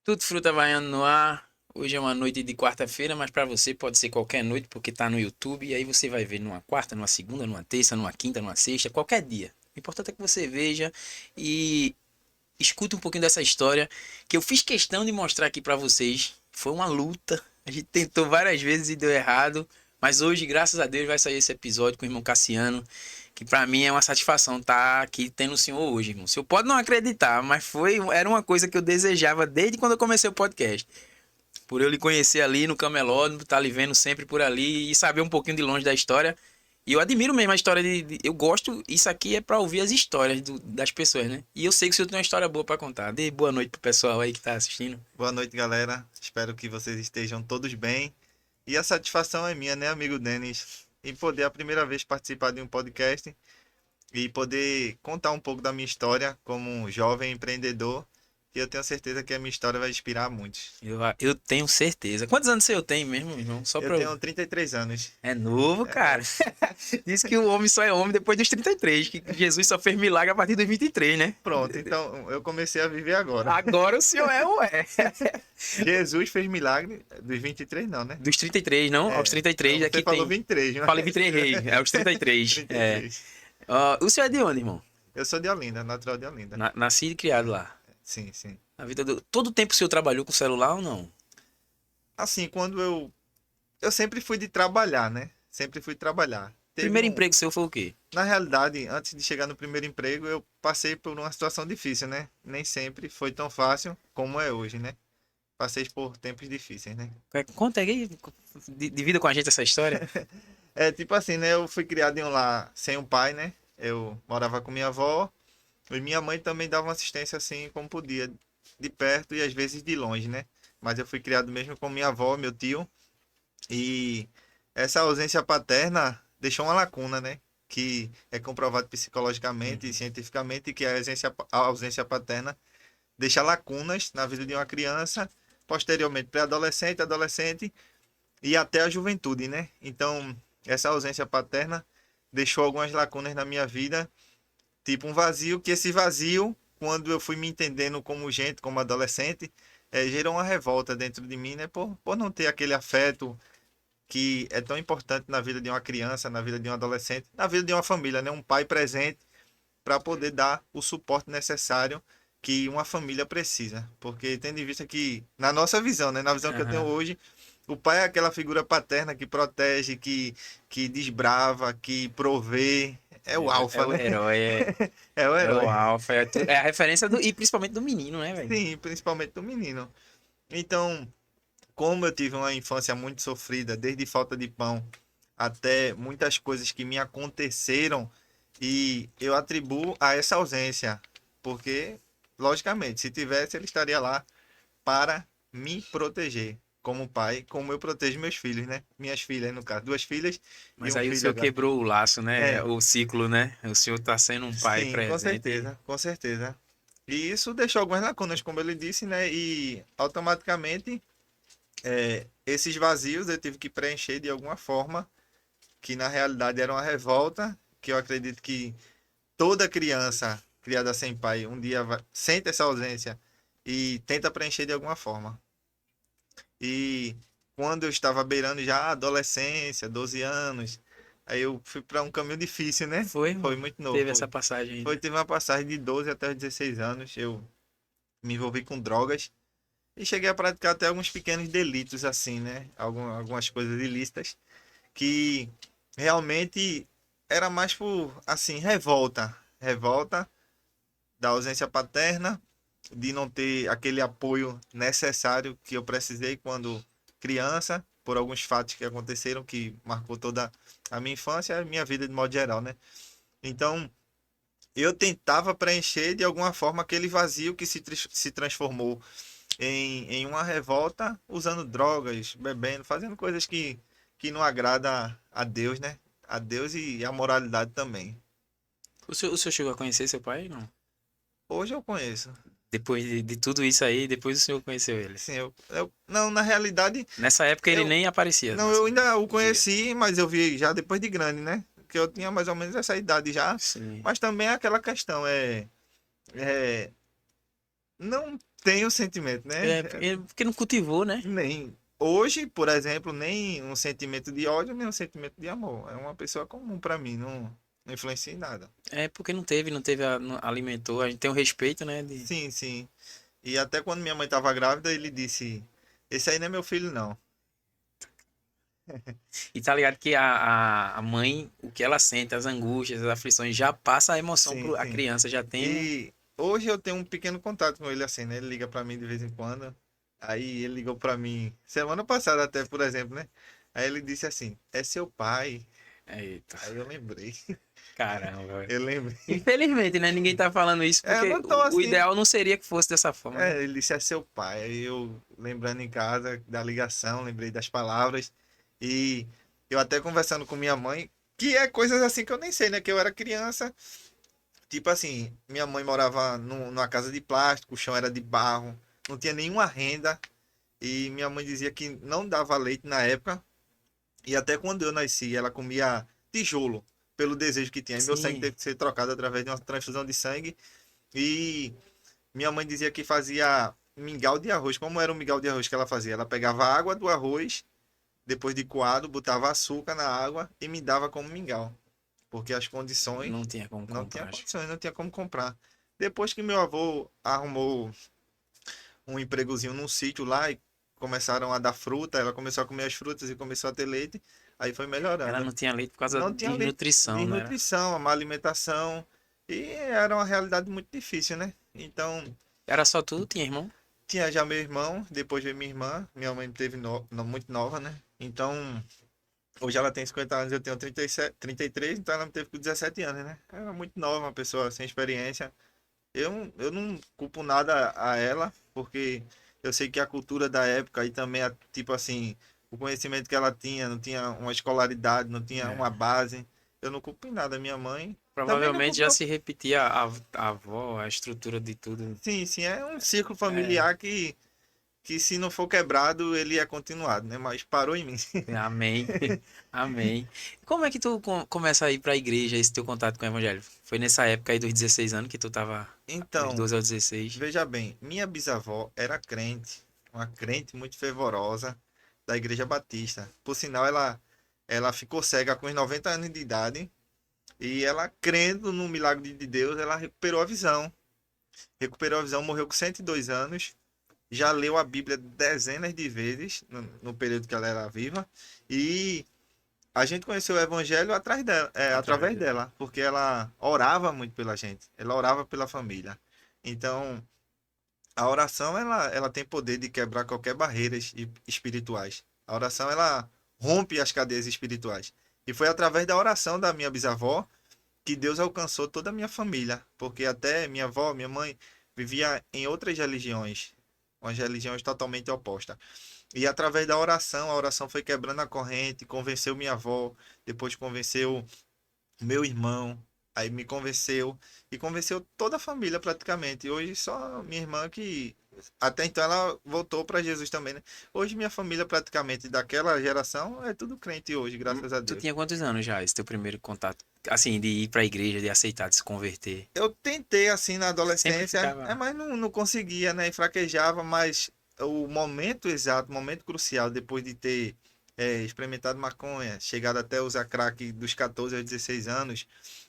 Tudo Fruta Havaiana no ar. Hoje é uma noite de quarta-feira, mas para você pode ser qualquer noite, porque tá no YouTube. E aí você vai ver numa quarta, numa segunda, numa terça, numa quinta, numa sexta, qualquer dia. O importante é que você veja e escuta um pouquinho dessa história que eu fiz questão de mostrar aqui para vocês. Foi uma luta. A gente tentou várias vezes e deu errado. Mas hoje, graças a Deus, vai sair esse episódio com o irmão Cassiano, que para mim é uma satisfação estar aqui tendo o senhor hoje, irmão. O senhor pode não acreditar, mas era uma coisa que eu desejava desde quando eu comecei o podcast. Por eu lhe conhecer ali no Camelódromo, estar lhe vendo sempre por ali e saber um pouquinho de longe da história. E eu admiro mesmo a história eu gosto, isso aqui é pra ouvir as histórias das pessoas, né? E eu sei que o senhor tem uma história boa pra contar. Dê boa noite pro pessoal aí que tá assistindo. Boa noite, galera. Espero que vocês estejam todos bem. E a satisfação é minha, né, amigo Denis, em poder a primeira vez participar de um podcast e poder contar um pouco da minha história como um jovem empreendedor. E eu tenho certeza que a minha história vai inspirar muitos. Eu tenho certeza. Quantos anos você tem mesmo, irmão? Só Eu pra eu... tenho 33 anos. É novo, cara. Diz que o homem só é homem depois dos 33, que Jesus só fez milagre a partir dos 23, né? Pronto, então eu comecei a viver agora. Agora o senhor é o é. Jesus fez milagre dos 23 não, né? Dos 33, não? Aos Não, 33 você aqui falou tem. 23, Falei mas 23 rei, é os 33. É. 33. O senhor é de onde, irmão? Eu sou de Olinda, natural de Olinda. Nascido e criado lá. Sim, sim. A vida do... Todo o tempo o senhor trabalhou com celular ou não? Assim, quando eu sempre fui de trabalhar, né? Sempre fui trabalhar. Teve Primeiro um, emprego seu foi o quê? na realidade, antes de chegar no primeiro emprego, eu passei por uma situação difícil, né? Nem sempre foi tão fácil como é hoje, né? Passei por tempos difíceis, né? Conta aí, divida com a gente essa história. É tipo assim, né? Eu fui criado em um lar sem um pai, né? Eu morava com minha avó e minha mãe também dava uma assistência assim como podia, de perto e às vezes de longe, né? Mas eu fui criado mesmo com minha avó, meu tio. E essa ausência paterna deixou uma lacuna, né? Que é comprovado psicologicamente e Uhum. cientificamente que a ausência paterna deixa lacunas na vida de uma criança, posteriormente pré-adolescente, adolescente e até a juventude, né? Então, essa ausência paterna deixou algumas lacunas na minha vida, tipo um vazio, que esse vazio, quando eu fui me entendendo como gente, como adolescente, gerou uma revolta dentro de mim, né? Por não ter aquele afeto que é tão importante na vida de uma criança, na vida de um adolescente, na vida de uma família, né? Um pai presente para poder dar o suporte necessário que uma família precisa. Porque tendo em vista que, na nossa visão, né? Na visão que eu tenho Aham. hoje, o pai é aquela figura paterna que protege, que desbrava, que provê. É o É alfa, o né? herói, É o é o herói. alfa, é a referência do, e principalmente do menino, né, velho? Sim, principalmente do menino. Então, como eu tive uma infância muito sofrida, desde falta de pão até muitas coisas que me aconteceram, e eu atribuo a essa ausência, porque, logicamente, se tivesse, ele estaria lá para me proteger, como pai, como eu protejo meus filhos, né? Minhas filhas, no caso, duas filhas e Mas um aí o filho senhor agora. quebrou o laço, né? É, O ciclo, né? O senhor tá sendo um pai sim, com presente. certeza, com certeza. E isso deixou algumas lacunas, como ele disse, né? E automaticamente esses vazios eu tive que preencher de alguma forma, que na realidade era uma revolta, que eu acredito que toda criança criada sem pai um dia sente essa ausência e tenta preencher de alguma forma. E quando eu estava beirando já a adolescência, 12 anos, aí eu fui para um caminho difícil, né? Foi, Foi irmão? muito novo, Teve essa foi. passagem aí, Foi, né? teve uma passagem de 12 até os 16 anos, eu me envolvi com drogas e cheguei a praticar até alguns pequenos delitos assim, né? Algumas coisas ilícitas que realmente era mais por, assim, revolta da ausência paterna, de não ter aquele apoio necessário que eu precisei quando criança, por alguns fatos que aconteceram que marcou toda a minha infância e a minha vida de modo geral, né? Então, eu tentava preencher de alguma forma aquele vazio que se transformou em uma revolta usando drogas, bebendo, fazendo coisas que não agrada a Deus, né? A Deus e a moralidade também. O senhor chegou a conhecer seu pai? Não. Hoje eu conheço. Depois de tudo isso aí, depois o senhor conheceu ele. Sim, não, na realidade, Nessa época ele eu nem aparecia, não, mas eu ainda o via. conheci, mas eu vi já depois de grande, né? Porque eu tinha mais ou menos essa idade já. Sim. Mas também é aquela questão, é não tenho sentimento, né? Porque não cultivou, né? Nem hoje, por exemplo, nem um sentimento de ódio, nem um sentimento de amor. É uma pessoa comum pra mim, não influencia em nada. É porque não teve, não alimentou. A gente tem o respeito, né? Sim, sim. E até quando minha mãe tava grávida, ele disse: Esse aí não é meu filho, não. E tá ligado que a mãe, o que ela sente, as angústias, as aflições, já passa a emoção Sim, a sim. criança, já tem um. E hoje eu tenho um pequeno contato com ele assim, né? Ele liga pra mim de vez em quando. Aí ele ligou pra mim semana passada até, por exemplo, né? Aí ele disse assim: É seu pai. Eita, Aí eu lembrei. caramba, velho. Eu lembrei. Infelizmente, né? Ninguém tá falando isso É, eu porque não tô o assim. ideal não seria que fosse dessa forma, né? É, ele disse: É seu pai. Aí eu lembrando em casa da ligação, lembrei das palavras. E eu até conversando com minha mãe, que é coisas assim que eu nem sei, né? Que eu era criança. Tipo assim, minha mãe morava numa casa de plástico, o chão era de barro, não tinha nenhuma renda. E minha mãe dizia que não dava leite na época. E até quando eu nasci, ela comia tijolo, pelo desejo que tinha. E meu sangue Sim, teve que ser trocado através de uma transfusão de sangue. E minha mãe dizia que fazia mingau de arroz. Como era o mingau de arroz que ela fazia? Ela pegava a água do arroz, depois de coado, botava açúcar na água e me dava como mingau. Porque as condições não tinha como não tinha comprar. condições, não tinha como comprar. Depois que meu avô arrumou um empregozinho num sítio lá e começaram a dar fruta, ela começou a comer as frutas e começou a ter leite, aí foi Ela melhorando. não tinha leite por causa Não tinha de leite, nutrição, não era? desnutrição, a má alimentação, e era uma realidade muito difícil, né? Então, Era só tu, tinha irmão? tinha já meu irmão, depois veio minha irmã, minha mãe teve muito nova, né? Então, hoje ela tem 50 anos, eu tenho 37, 33, então ela me teve com 17 anos, né? Era muito nova, uma pessoa sem experiência. Eu não culpo nada a ela, porque eu sei que a cultura da época e também, tipo assim, o conhecimento que ela tinha, não tinha uma escolaridade, não tinha uma É. base. Eu não culpo em nada a minha mãe. Também não Provavelmente culpo. já se repetia a avó, a estrutura de tudo. Sim, sim, é um ciclo É, familiar que se não for quebrado, ele é continuado, né? Mas parou em mim. amém. Amém. Como é que tu começa a ir pra igreja, esse teu contato com o evangelho? Foi nessa época aí dos 16 anos que tu tava dos Então, 12 aos 16? veja bem, minha bisavó era crente, uma crente muito fervorosa da Igreja Batista. Por sinal, ela ficou cega com os 90 anos de idade e ela, crendo no milagre de Deus, ela recuperou a visão. Recuperou a visão, morreu com 102 anos, já leu a Bíblia dezenas de vezes no período que ela era viva e a gente conheceu o Evangelho atrás dela, Através através dele. dela, porque ela orava muito pela gente, ela orava pela família. Então, a oração, ela tem poder de quebrar qualquer barreiras espirituais. A oração, ela rompe as cadeias espirituais. E foi através da oração da minha bisavó que Deus alcançou toda a minha família. Porque até minha avó, minha mãe, vivia em outras religiões. Umas religiões totalmente opostas. E através da oração, a oração foi quebrando a corrente, convenceu minha avó, depois convenceu meu irmão, aí me convenceu e convenceu toda a família praticamente. E hoje só minha irmã que até então ela voltou para Jesus também, né? Hoje minha família praticamente daquela geração é tudo crente hoje, graças a Tu Deus. tinha quantos anos já, esse teu primeiro contato? Assim, de ir pra igreja, de aceitar, de se converter. Eu tentei assim na Sempre adolescência, ficava. mas não conseguia, né? E fraquejava, mas o momento exato, o momento crucial, depois de ter experimentado maconha, chegado até usar crack dos 14 aos 16 anos,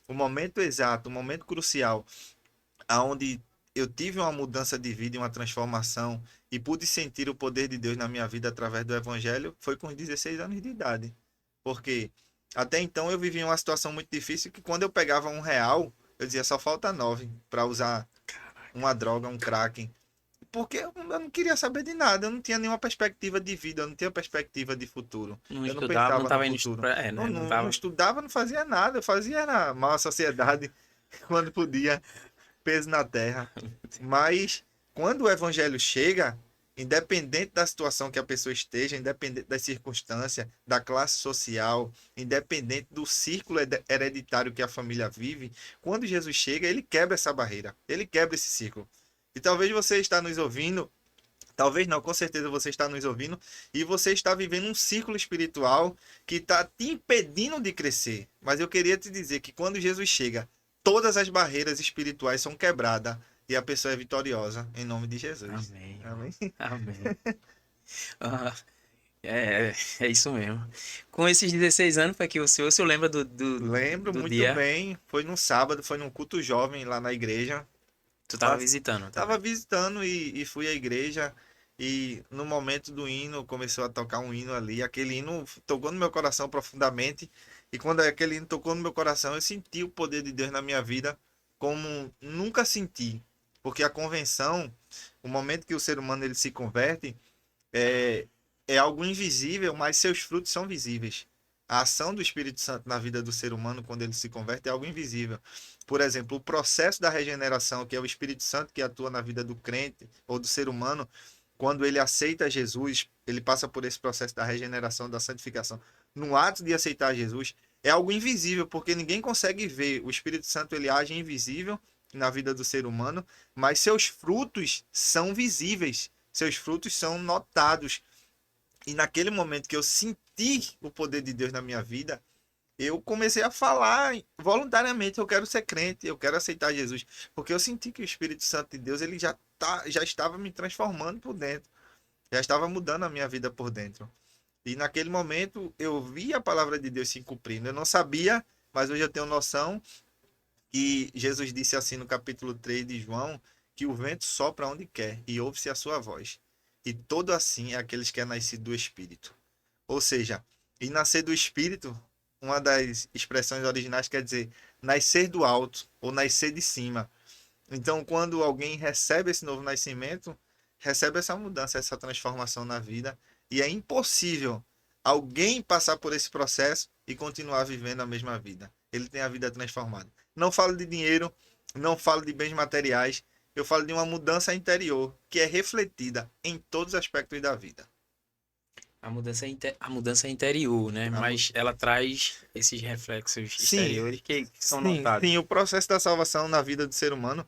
o momento exato, o momento crucial aonde eu tive uma mudança de vida e uma transformação e pude sentir o poder de Deus na minha vida através do evangelho foi com os 16 anos de idade. Porque até então eu vivia uma situação muito difícil que quando eu pegava R$ 1, eu dizia só falta 9 para usar uma droga, um crack. Porque eu não queria saber de nada, eu não tinha nenhuma perspectiva de vida, eu não tinha perspectiva de futuro. Não Eu não estudava, não pensava no tava indo futuro. pra. É, Não, né? Não não tava. estudava, não fazia nada, eu fazia era mal à sociedade quando podia, peso na terra. Mas quando o evangelho chega, independente da situação que a pessoa esteja, independente das circunstâncias, da classe social, independente do círculo hereditário que a família vive, quando Jesus chega, ele quebra essa barreira, ele quebra esse círculo. E talvez você está nos ouvindo, talvez não, com certeza você está nos ouvindo e você está vivendo um círculo espiritual que está te impedindo de crescer. Mas eu queria te dizer que quando Jesus chega, todas as barreiras espirituais são quebradas e a pessoa é vitoriosa, em nome de Jesus. Amém, irmão. Amém? Amém. Ah, é isso mesmo. Com esses 16 anos, foi que o senhor lembra Lembro do muito dia? bem, foi num sábado, foi num culto jovem lá na igreja. Tu tava visitando Tava também. visitando e fui à igreja e no momento do hino começou a tocar um hino ali, aquele hino tocou no meu coração profundamente e quando aquele hino tocou no meu coração eu senti o poder de Deus na minha vida como nunca senti, porque a convenção, o momento que o ser humano ele se converte é, é algo invisível, mas seus frutos são visíveis. A ação do Espírito Santo na vida do ser humano, quando ele se converte, é algo invisível. Por exemplo, o processo da regeneração, que é o Espírito Santo que atua na vida do crente ou do ser humano, quando ele aceita Jesus, ele passa por esse processo da regeneração, da santificação. No ato de aceitar Jesus, é algo invisível, porque ninguém consegue ver. O Espírito Santo ele age invisível na vida do ser humano, mas seus frutos são visíveis, seus frutos são notados. E naquele momento que eu senti o poder de Deus na minha vida, eu comecei a falar voluntariamente, eu quero ser crente, eu quero aceitar Jesus, porque eu senti que o Espírito Santo de Deus, ele já estava me transformando por dentro, já estava mudando a minha vida por dentro. E naquele momento eu vi a palavra de Deus se cumprindo. Eu não sabia, mas hoje eu tenho noção que Jesus disse assim no capítulo 3 de João, que o vento sopra onde quer e ouve-se a sua voz. E todo assim é aqueles que é nascido do Espírito. Ou seja, e nascer do Espírito, uma das expressões originais quer dizer nascer do alto ou nascer de cima. Então, quando alguém recebe esse novo nascimento, recebe essa mudança, essa transformação na vida, e é impossível alguém passar por esse processo e continuar vivendo a mesma vida. Ele tem a vida transformada. Não falo de dinheiro, não falo de bens materiais, eu falo de uma mudança interior que é refletida em todos os aspectos da vida. A mudança é interior, né? A mu- Mas ela traz esses reflexos Sim, exteriores que são sim, notados. o processo da salvação na vida do ser humano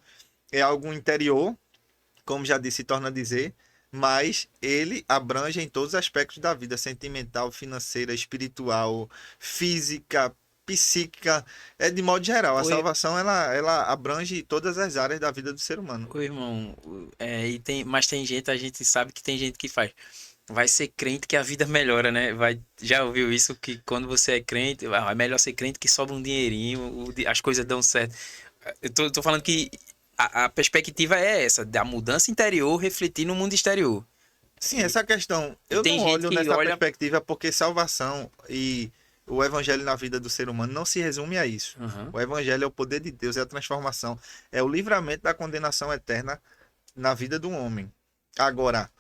é algo interior, como já disse, torna a dizer, mas ele abrange em todos os aspectos da vida, sentimental, financeira, espiritual, física, psíquica, é de modo geral. A Oi, salvação ela abrange todas as áreas da vida do ser humano. oi, irmão, mas tem gente, a gente sabe que tem gente que faz. Vai ser crente que a vida melhora, né? Já ouviu isso que quando você é crente, é melhor ser crente que sobra um dinheirinho, as coisas dão certo. Tô falando que a perspectiva é essa, da mudança interior refletir no mundo exterior. Sim, E, essa questão, e eu tem não gente olho que nessa olha. perspectiva porque salvação e o evangelho na vida do ser humano não se resume a isso. Aham. O evangelho é o poder de Deus, é a transformação, é o livramento da condenação eterna na vida do homem. Agora,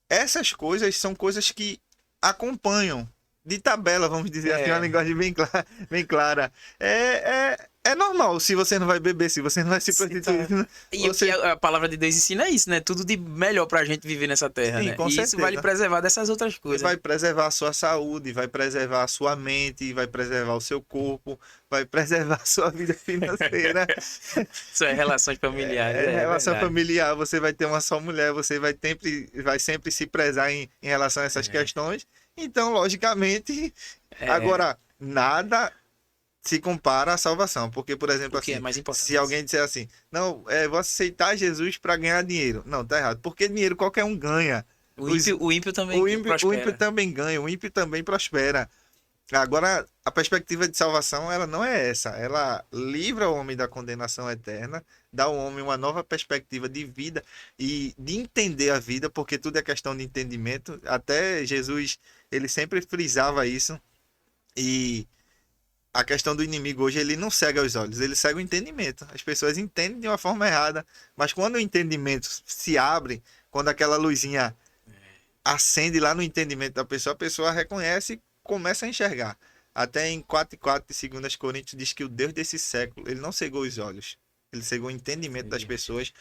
essas coisas são coisas que acompanham de tabela, vamos dizer assim, uma É, linguagem bem clara. É normal se você não vai beber, se você não vai se se prostituir, tá- E o que você. a palavra de Deus ensina é isso, né? Tudo de melhor pra gente viver nessa terra, Sim, né? com E isso vai lhe certeza. preservar dessas outras coisas, Vai né? preservar a sua saúde, vai preservar a sua mente, vai preservar o seu corpo, vai preservar a sua vida financeira. Suas relações familiares, é Relação verdade. familiar, você vai ter uma só mulher, você vai sempre se prezar em relação a essas É, questões. Então, logicamente, é, agora, nada se compara à salvação. Porque, por exemplo, o que é assim, mais se importante? alguém disser assim, não, vou aceitar Jesus para ganhar dinheiro. Não, tá errado. Porque dinheiro qualquer um ganha. Os, O ímpio também o ímpio prospera. também ganha, o ímpio também prospera. Agora, a perspectiva de salvação, ela não é essa. Ela livra o homem da condenação eterna, dá ao homem uma nova perspectiva de vida e de entender a vida, porque tudo é questão de entendimento. Até Jesus, ele sempre frisava isso. E a questão do inimigo hoje, ele não cega os olhos, ele cega o entendimento. As pessoas entendem de uma forma errada, mas quando o entendimento se abre, quando aquela luzinha acende lá no entendimento da pessoa, a pessoa reconhece e começa a enxergar. Até em 4:4 de 2 Coríntios diz que o Deus desse século, ele não cegou os olhos, ele cegou o entendimento das pessoas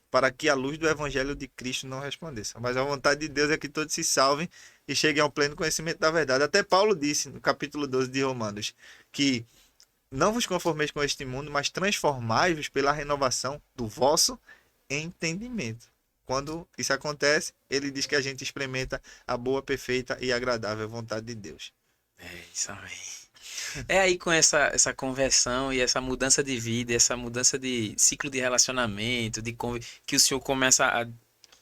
para que a luz do evangelho de Cristo não resplandeça. Mas a vontade de Deus é que todos se salvem e cheguem ao pleno conhecimento da verdade. Até Paulo disse no capítulo 12 de Romanos que não vos conformeis com este mundo, mas transformai-vos pela renovação do vosso entendimento. Quando isso acontece, ele diz que a gente experimenta a boa, perfeita e agradável vontade de Deus. É isso aí. É aí com essa conversão e essa mudança de vida, essa mudança de ciclo de relacionamento, que o senhor começa a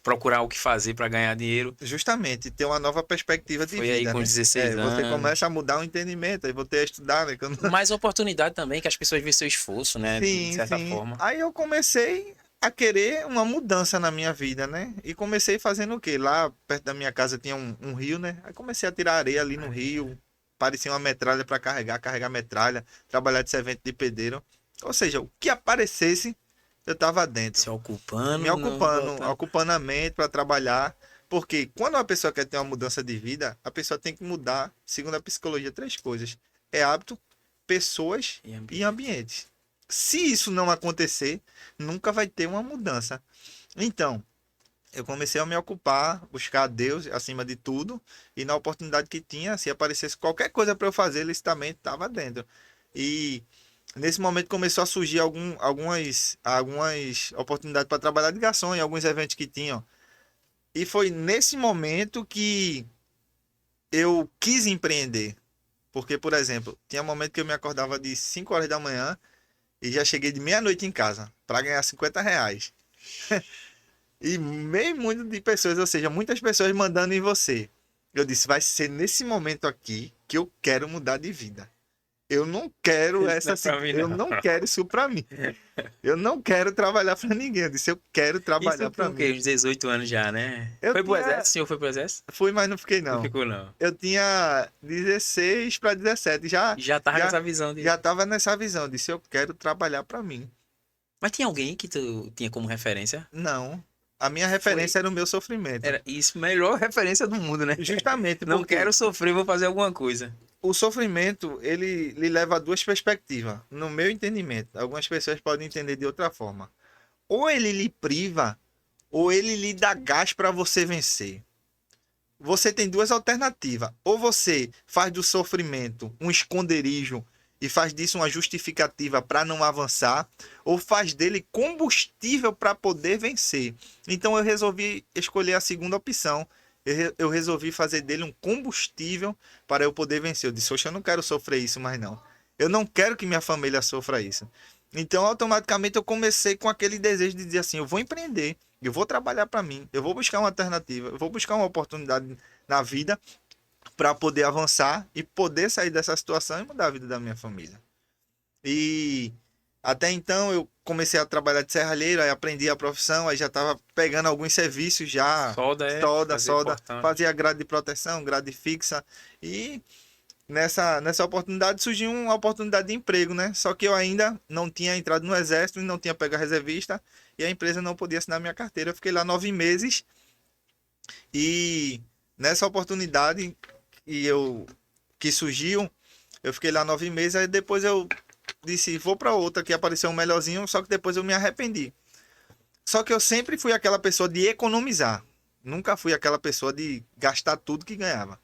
procurar o que fazer para ganhar dinheiro. Justamente, ter uma nova perspectiva de Foi aí vida, com os né? 16 Você começa anos. a mudar o entendimento, aí vou ter a estudar, né? Mais oportunidade também, que as pessoas veem seu esforço, né? De Sim, certa sim. forma. Aí eu comecei a querer uma mudança na minha vida, né? E comecei fazendo o quê? Lá perto da minha casa tinha um rio, né? Aí comecei a tirar areia ali no rio. Parecia uma metralha para carregar metralha, trabalhar de servente de pedreiro. Ou seja, o que aparecesse, eu tava dentro. Se Me ocupando, não ocupando, voltando. ocupando a mente para trabalhar. Porque quando uma pessoa quer ter uma mudança de vida, a pessoa tem que mudar, segundo a psicologia, três coisas: é hábito, pessoas E e ambiente. ambientes. Se isso não acontecer, nunca vai ter uma mudança. Então, eu comecei a me ocupar, buscar a Deus acima de tudo, e na oportunidade que tinha, se aparecesse qualquer coisa para eu fazer, licitamente estava dentro. E nesse momento começou a surgir algumas oportunidades para trabalhar de garçom em alguns eventos que tinham. E foi nesse momento que eu quis empreender. Porque, por exemplo, tinha um momento que eu me acordava de 5 horas da manhã e já cheguei de meia-noite em casa para ganhar R$ 50. E meio mundo de pessoas, ou seja, muitas pessoas mandando em você. Eu disse, vai ser nesse momento aqui que eu quero mudar de vida. Eu não quero Isso não é pra mim, eu não. não quero isso para mim. Eu não quero trabalhar para ninguém. Eu disse, eu quero trabalhar Isso para com o quê? mim. Uns 18 anos já, né? Eu Foi pro tinha, exército? O senhor foi pro exército? fui, mas não fiquei Não não. ficou, não. Eu tinha 16 para 17, Já tava com já essa visão de. já tava nessa visão, eu disse, eu quero trabalhar para mim. Mas tinha alguém que tu tinha como referência? Não, a minha Foi. referência era o meu sofrimento. Era isso, melhor referência do mundo, né? Justamente Não porque quero sofrer, vou fazer alguma coisa. o sofrimento, ele lhe leva a duas perspectivas. No meu entendimento, algumas pessoas podem entender de outra forma. Ou ele lhe priva, ou ele lhe dá gás para você vencer. Você tem duas alternativas. Ou você faz do sofrimento um esconderijo e faz disso uma justificativa para não avançar, ou faz dele combustível para poder vencer. Então eu resolvi escolher a segunda opção. Eu resolvi fazer dele um combustível para eu poder vencer. Eu disse, oxe, eu não quero sofrer isso mais não. Eu não quero que minha família sofra isso. Então, automaticamente, eu comecei com aquele desejo de dizer assim, eu vou empreender, eu vou trabalhar para mim, eu vou buscar uma alternativa, eu vou buscar uma oportunidade na vida para poder avançar e poder sair dessa situação e mudar a vida da minha família. E até então eu comecei a trabalhar de serralheiro, aí aprendi a profissão, aí já estava pegando alguns serviços já, Solda é fazer solda, portão. fazia grade de proteção, grade fixa e nessa oportunidade surgiu uma oportunidade de emprego, né? Só que eu ainda não tinha entrado no exército e não tinha pego a reservista e a empresa não podia assinar minha carteira. Eu fiquei lá 9 meses e nessa oportunidade que surgiu, eu fiquei lá 9 meses, aí depois eu disse, vou para outra que apareceu um melhorzinho, só que depois eu me arrependi. Só que eu sempre fui aquela pessoa de economizar. Nunca fui aquela pessoa de gastar tudo que ganhava.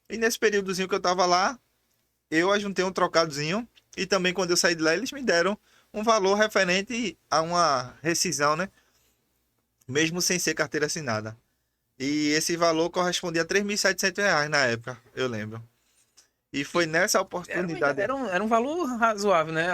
E nesse períodozinho que eu tava lá, eu ajuntei um trocadozinho e também quando eu saí de lá eles me deram um valor referente a uma rescisão, né? Mesmo sem ser carteira assinada. E esse valor correspondia a R$ 3.700 na época, eu lembro. E foi E nessa era, oportunidade era um valor razoável, né?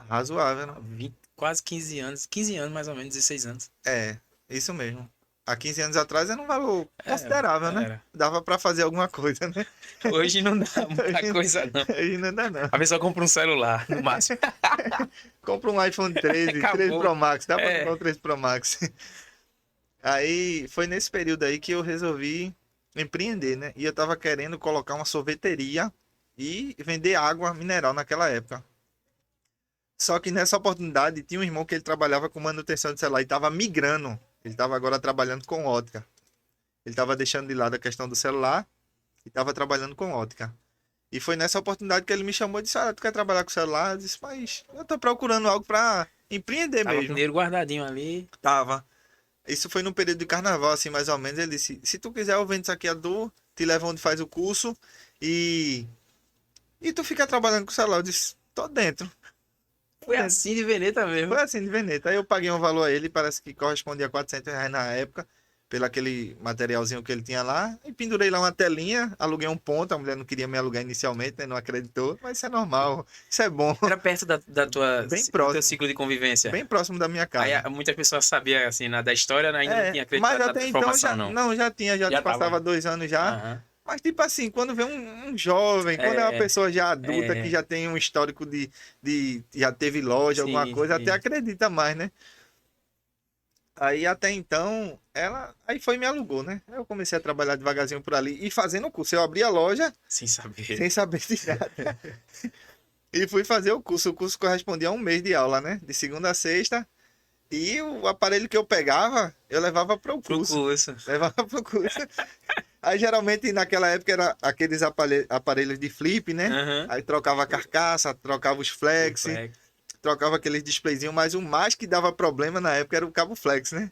razoável, né? 20, quase 15 anos. 15 anos, mais ou menos, 16 anos. É, isso mesmo. Há 15 anos atrás era um valor É, considerável, né? era. Dava para fazer alguma coisa, né? Hoje não dá muita Hoje, coisa, não. hoje não dá não. A pessoa compra um celular, no máximo. Compra um iPhone 13, 13 Acabou. Pro Max, dá para comprar É. um 13 Pro Max. Aí foi nesse período aí que eu resolvi empreender, né? E eu tava querendo colocar uma sorveteria e vender água mineral naquela época. Só que nessa oportunidade tinha um irmão que ele trabalhava com manutenção de celular e tava migrando. Ele tava agora trabalhando com ótica. Ele tava deixando de lado a questão do celular e tava trabalhando com ótica. E foi nessa oportunidade que ele me chamou e disse: "Ah, tu quer trabalhar com celular?" Eu disse: "Mas eu tô procurando algo para empreender Tava com mesmo." dinheiro guardadinho ali. Tava. Isso foi no período de carnaval, assim, mais ou menos. Ele disse: se tu quiser, eu vendo isso aqui a tu, te levo onde faz o curso e. E tu fica trabalhando com o celular. Eu disse: tô dentro. Tô Foi dentro. assim de Veneta Foi mesmo. assim de Veneta. Aí eu paguei um valor a ele, parece que correspondia a R$ 400 na época. pelo aquele materialzinho que ele tinha lá, e pendurei lá uma telinha, aluguei um ponto, a mulher não queria me alugar inicialmente, né? Não acreditou, mas isso é normal, isso é bom, Era perto bem do teu próximo, ciclo de convivência. bem próximo da minha Aí casa. muitas pessoas sabiam, assim, da história, né, ainda não É, tinha mas acreditado na até então transformação, já, não. não, já tinha, já Já passava tava. 2 anos já, Aham. mas tipo assim, quando vê um jovem, quando é uma É, pessoa já adulta, que é, já tem um histórico já teve loja, alguma sim, coisa, até sim. acredita mais, né? Aí até então, aí foi e me alugou, né? Aí eu comecei a trabalhar devagarzinho por ali e fazendo o curso. Eu abri a loja Sem saber. sem saber de nada e fui fazer o curso. O curso correspondia a um mês de aula, né? De segunda a sexta. E o aparelho que eu pegava, eu levava para o Pro curso. curso. Levava para o curso. Aí geralmente naquela época era aqueles aparelhos de flip, né? Aham. Aí trocava a carcaça, trocava os O flex, flex. trocava aqueles displayzinhos, mas o mais que dava problema na época era o cabo flex, né?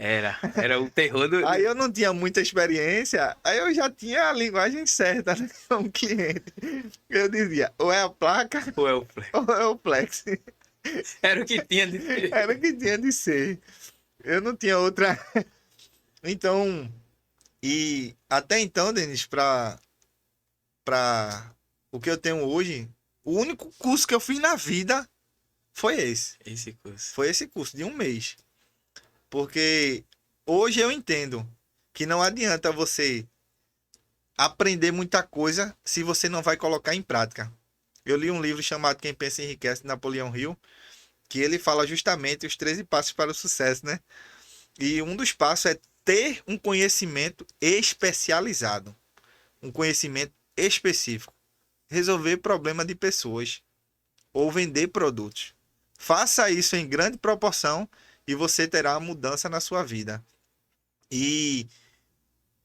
Era o terror Aí eu não tinha muita experiência, aí eu já tinha a linguagem certa, né? Com o cliente. Eu dizia, ou é a placa, ou é o flex. ou é o flex. Era o que tinha de. Era o que tinha de ser. Eu não tinha outra. Então, e até então, Denis, para o que eu tenho hoje, o único curso que eu fiz na vida foi esse. Esse curso. Foi esse curso de um mês. Porque hoje eu entendo que não adianta você aprender muita coisa se você não vai colocar em prática. Eu li um livro chamado Quem Pensa Enriquece, de Napoleão Hill, que ele fala justamente os 13 passos para o sucesso, né? E um dos passos é ter um conhecimento especializado, um conhecimento específico, resolver problema de pessoas ou vender produtos. Faça isso em grande proporção e você terá mudança na sua vida. E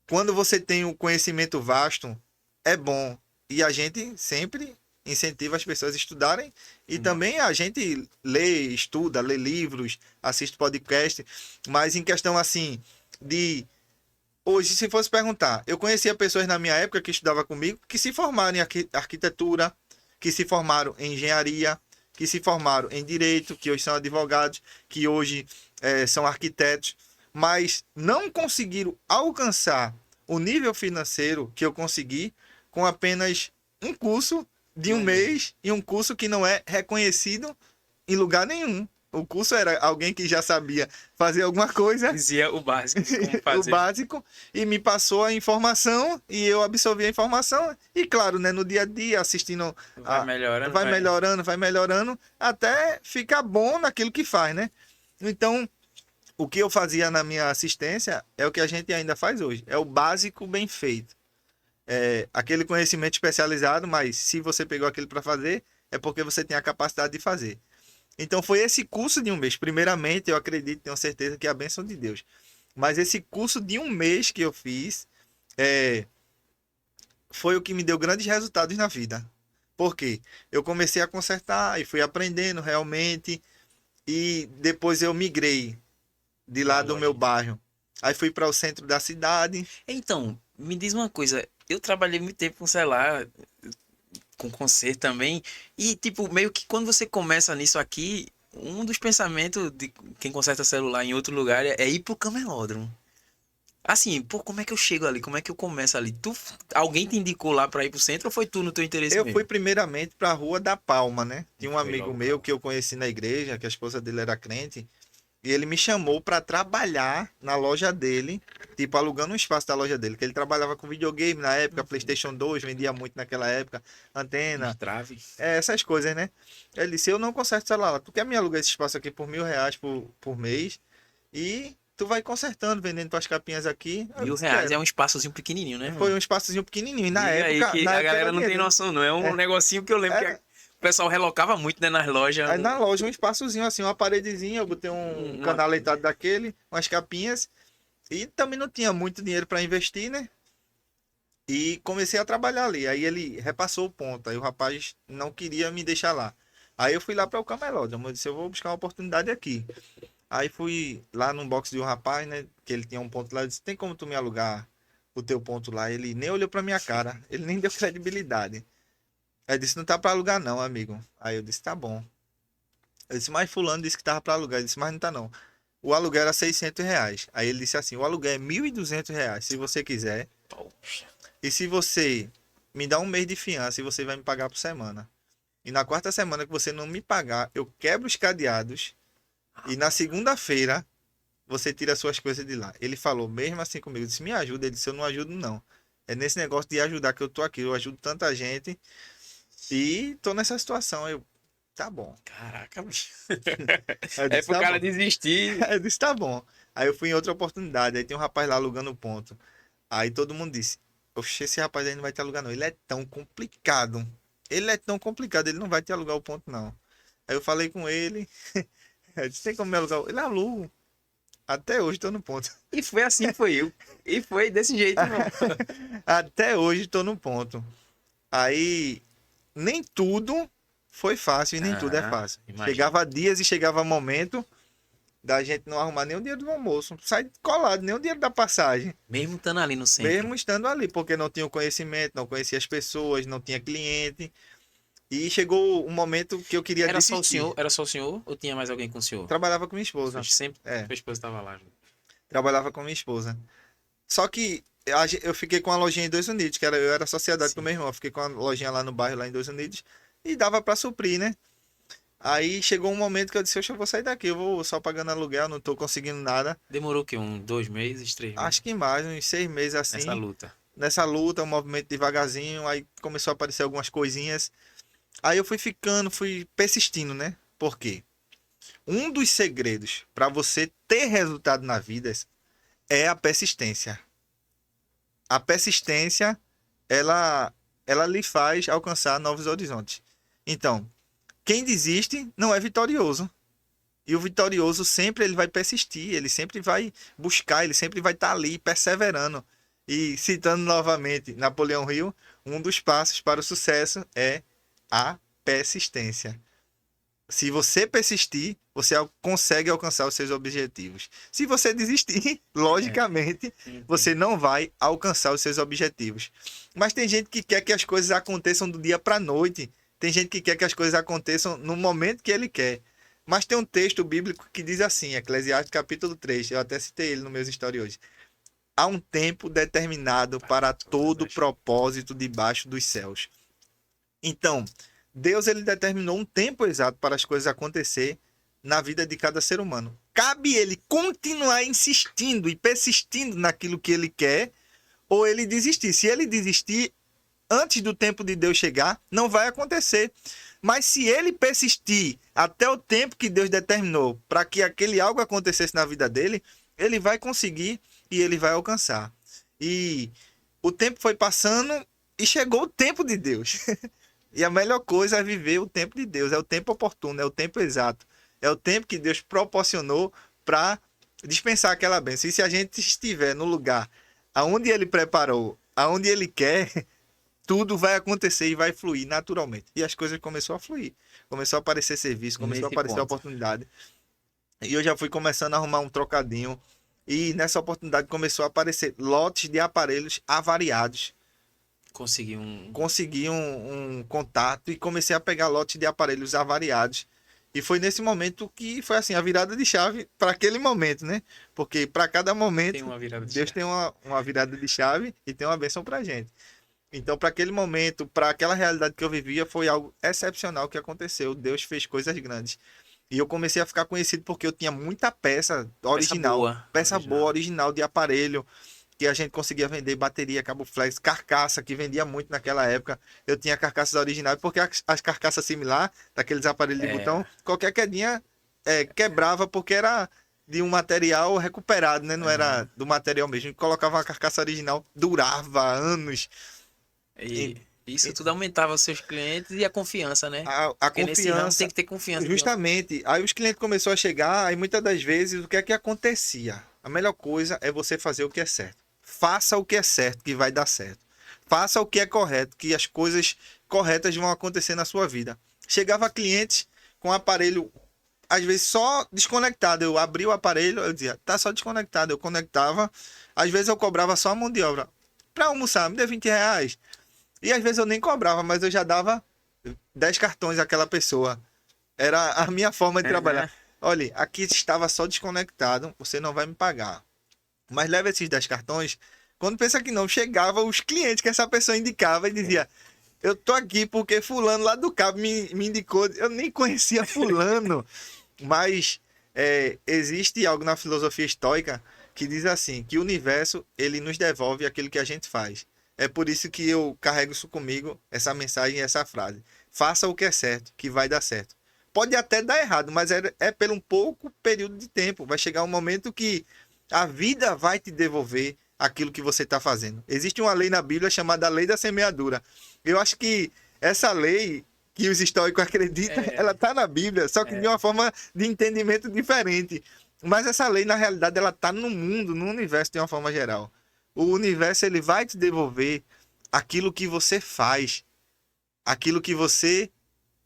quando você tem um conhecimento vasto, é bom. E a gente sempre incentiva as pessoas a estudarem. E também a gente lê, estuda, lê livros, assiste podcast. Mas em questão assim, de. Hoje, se fosse perguntar, eu conhecia pessoas na minha época que estudavam comigo que se formaram em arquitetura, que se formaram em engenharia, que se formaram em direito, que hoje são advogados, que hoje são arquitetos, mas não conseguiram alcançar o nível financeiro que eu consegui com apenas um curso de um mês e um curso que não é reconhecido em lugar nenhum. O curso era alguém que já sabia fazer alguma coisa, Dizia o básico de como o fazer. básico, e me passou a informação e eu absorvi a informação. E claro, né, no dia a dia, assistindo, Vai melhorando, vai melhorando, vai melhorando, até ficar bom naquilo que faz, né? Então, o que eu fazia na minha assistência é o que a gente ainda faz hoje. É o básico bem feito. É aquele conhecimento especializado, mas se você pegou aquilo para fazer, é porque você tem a capacidade de fazer. Então foi esse curso de um mês. Primeiramente, eu acredito, tenho certeza que é a bênção de Deus. Mas esse curso de um mês que eu fiz foi o que me deu grandes resultados na vida. Por quê? Eu comecei a consertar e fui aprendendo realmente. E depois eu migrei de lá do meu bairro. Aí fui para o centro da cidade. Então, me diz uma coisa. Eu trabalhei muito tempo com celular, com conserto também. E, tipo, meio que quando você começa nisso aqui, um dos pensamentos de quem conserta celular em outro lugar é ir pro camelódromo. Assim, pô, como é que eu chego ali? Como é que eu começo ali? Alguém te indicou lá pra ir pro centro ou foi tu no teu interesse Eu fui mesmo? primeiramente para a Rua da Palma, né? Tinha um Foi amigo logo pra meu lá. que eu conheci na igreja, que a esposa dele era crente. E ele me chamou para trabalhar na loja dele, tipo, alugando um espaço da loja dele, que ele trabalhava com videogame na época, PlayStation 2, vendia muito naquela época, antena, Destrave. essas coisas, né? Ele disse, eu não conserto celular, tu quer me alugar esse espaço aqui por R$ 1.000 por mês e tu vai consertando, vendendo tuas capinhas aqui. Eu Mil disse, reais é quero. um espaçozinho pequenininho, né, Foi irmão? um espaçozinho pequenininho, e na Diga aí época, que na a época galera era não tem dinheiro. noção, não. É um É, negocinho que eu lembro que era, o pessoal relocava muito, né, nas lojas. aí na loja um espaçozinho assim, uma paredezinha, eu botei um Uma... canaleitado daquele, umas capinhas. E também não tinha muito dinheiro para investir, né? E comecei a trabalhar ali. Aí ele repassou o ponto. Aí o rapaz não queria me deixar lá. Aí eu fui lá para o camelódromo. Eu disse, eu vou buscar uma oportunidade aqui. Aí fui lá no box de um rapaz, né? Que ele tinha um ponto lá. Eu disse, tem como tu me alugar o teu ponto lá? Ele nem olhou para minha cara. Ele nem deu credibilidade. Aí eu disse, não tá para alugar não, amigo. Aí eu disse, tá bom. Eu disse, mas fulano disse que tava para alugar. Ele disse, mas não tá não. o aluguel era R$ 600. Aí ele disse assim, o aluguel é R$ 1.200, se você quiser. Poxa. E se você me dá um mês de fiança e você vai me pagar por semana. E na quarta semana que você não me pagar, eu quebro os cadeados. E na segunda-feira, você tira as suas coisas de lá. Ele falou mesmo assim comigo, disse, me ajuda. Ele disse, eu não ajudo não. É nesse negócio de ajudar que eu tô aqui. Eu ajudo tanta gente e tô nessa situação. Eu, tá bom. Caraca, bicho. Aí eu É disse, pro tá cara bom. desistir. Aí eu disse, tá bom. Aí eu fui em outra oportunidade. Aí tem um rapaz lá alugando o ponto. Aí todo mundo disse, oxe, esse rapaz aí não vai te alugar não. Ele é tão complicado. Ele é tão complicado, ele não vai te alugar o ponto não. Aí eu falei com ele. Eu disse, tem como me alugar? Ele aluga. Até hoje tô no ponto. E foi assim, foi eu. E foi desse jeito, irmão. Até hoje tô no ponto. Aí nem tudo foi fácil e nem tudo é Ah, fácil. imagina. Chegava dias e chegava momento da gente não arrumar nem o dinheiro do almoço, sai colado, nem o dinheiro da passagem, Mesmo estando ali no centro. mesmo estando ali, porque não tinha o conhecimento, não conhecia as pessoas, não tinha cliente. E chegou um momento que eu queria desistir. Era só o senhor ou tinha mais alguém com o senhor? Trabalhava com minha Sua- esposa. Sempre É, sua esposa estava lá. trabalhava com minha esposa. Só que eu fiquei com a lojinha em Dois Unidos, eu era sociedade com Sim. meu irmão. Eu fiquei com a lojinha lá no bairro, lá em Dois Unidos, e dava pra suprir, né? Aí chegou um momento que eu disse, oxe, eu vou sair daqui, eu vou só pagando aluguel, não tô conseguindo nada. Demorou o quê? 2 meses, 3 meses? Acho que mais, uns 6 meses Nessa assim, luta. nessa luta, um movimento devagarzinho, aí começou a aparecer algumas coisinhas. Aí eu fui ficando, fui persistindo, né? Por quê? Um dos segredos para você ter resultado na vida é a persistência. A persistência, ela lhe faz alcançar novos horizontes. Então, quem desiste não é vitorioso. E o vitorioso sempre ele vai persistir, ele sempre vai buscar, ele sempre vai estar ali perseverando. E citando novamente Napoleão Hill, um dos passos para o sucesso é a persistência. Se você persistir, você consegue alcançar os seus objetivos. Se você desistir, É, logicamente, sim. você não vai alcançar os seus objetivos. Mas tem gente que quer que as coisas aconteçam do dia para a noite. Tem gente que quer que as coisas aconteçam no momento que ele quer. Mas tem um texto bíblico que diz assim, Eclesiastes capítulo 3, eu até citei ele nos meus stories hoje. Há um tempo determinado para todo propósito debaixo dos céus. Então, Deus ele determinou um tempo exato para as coisas acontecer na vida de cada ser humano. Cabe ele continuar insistindo e persistindo naquilo que ele quer ou ele desistir. Se ele desistir antes do tempo de Deus chegar, não vai acontecer. Mas se ele persistir até o tempo que Deus determinou para que aquele algo acontecesse na vida dele, ele vai conseguir e ele vai alcançar. E o tempo foi passando e chegou o tempo de Deus. E a melhor coisa é viver o tempo de Deus, é o tempo oportuno, é o tempo exato. É o tempo que Deus proporcionou para dispensar aquela bênção. E se a gente estiver no lugar aonde ele preparou, aonde ele quer, tudo vai acontecer e vai fluir naturalmente. E as coisas começaram a fluir. Começou a aparecer serviço, começou a Nesse aparecer ponto. oportunidade. E eu já fui começando a arrumar um trocadinho. E nessa oportunidade começou a aparecer lotes de aparelhos avariados. Consegui um. Consegui um contato e comecei a pegar lotes de aparelhos avariados. E foi nesse momento que foi assim, a virada de chave para aquele momento, né? Porque para cada Tem momento, uma virada de Deus chave. tem uma virada de chave e tem uma bênção para gente. Então, para aquele momento, para aquela realidade que eu vivia, foi algo excepcional que aconteceu. Deus fez coisas grandes. E eu comecei a ficar conhecido porque eu tinha muita peça Peça original, boa. peça boa, Original. original de aparelho, que a gente conseguia vender bateria, cabo flex, carcaça, que vendia muito naquela época. Eu tinha carcaças originais, porque as carcaças similar, daqueles aparelhos de É. botão, qualquer quedinha quebrava, porque era de um material recuperado, né? Não era Aham. do material mesmo. Colocava uma carcaça original, durava anos. E, E isso e tudo aumentava os seus clientes e a confiança, né? a Porque nesse ramo tem confiança, que ter confiança. justamente. Aí os clientes começaram a chegar, aí muitas das vezes o que é que acontecia? A melhor coisa é você fazer o que é certo. Faça o que é certo, que vai dar certo. Faça o que é correto, que as coisas corretas vão acontecer na sua vida. Chegava clientes com o aparelho, às vezes só desconectado. Eu abria o aparelho, eu dizia, tá só desconectado. Eu conectava, às vezes eu cobrava só a mão de obra. Para almoçar, me dê R$ 20. E às vezes eu nem cobrava, mas eu já dava 10 cartões àquela pessoa. Era a minha forma de É, trabalhar. né? olha, aqui estava só desconectado, você não vai me pagar. Mas leva esses 10 cartões. Quando pensa que não, chegava os clientes que essa pessoa indicava e dizia: eu tô aqui porque fulano lá do cabo me indicou. Eu nem conhecia fulano. Mas existe algo na filosofia estoica que diz assim, que o universo, ele nos devolve aquilo que a gente faz. É por isso que eu carrego isso comigo, essa mensagem e essa frase. Faça o que é certo, que vai dar certo. Pode até dar errado, mas é por um pouco período de tempo. Vai chegar um momento que a vida vai te devolver aquilo que você está fazendo. Existe uma lei na Bíblia chamada lei da semeadura. Eu acho que essa lei que os estoicos acreditam, ela está na Bíblia, só que de uma forma de entendimento diferente. Mas essa lei, na realidade, ela está no mundo, no universo de uma forma geral. O universo, ele vai te devolver aquilo que você faz, aquilo que você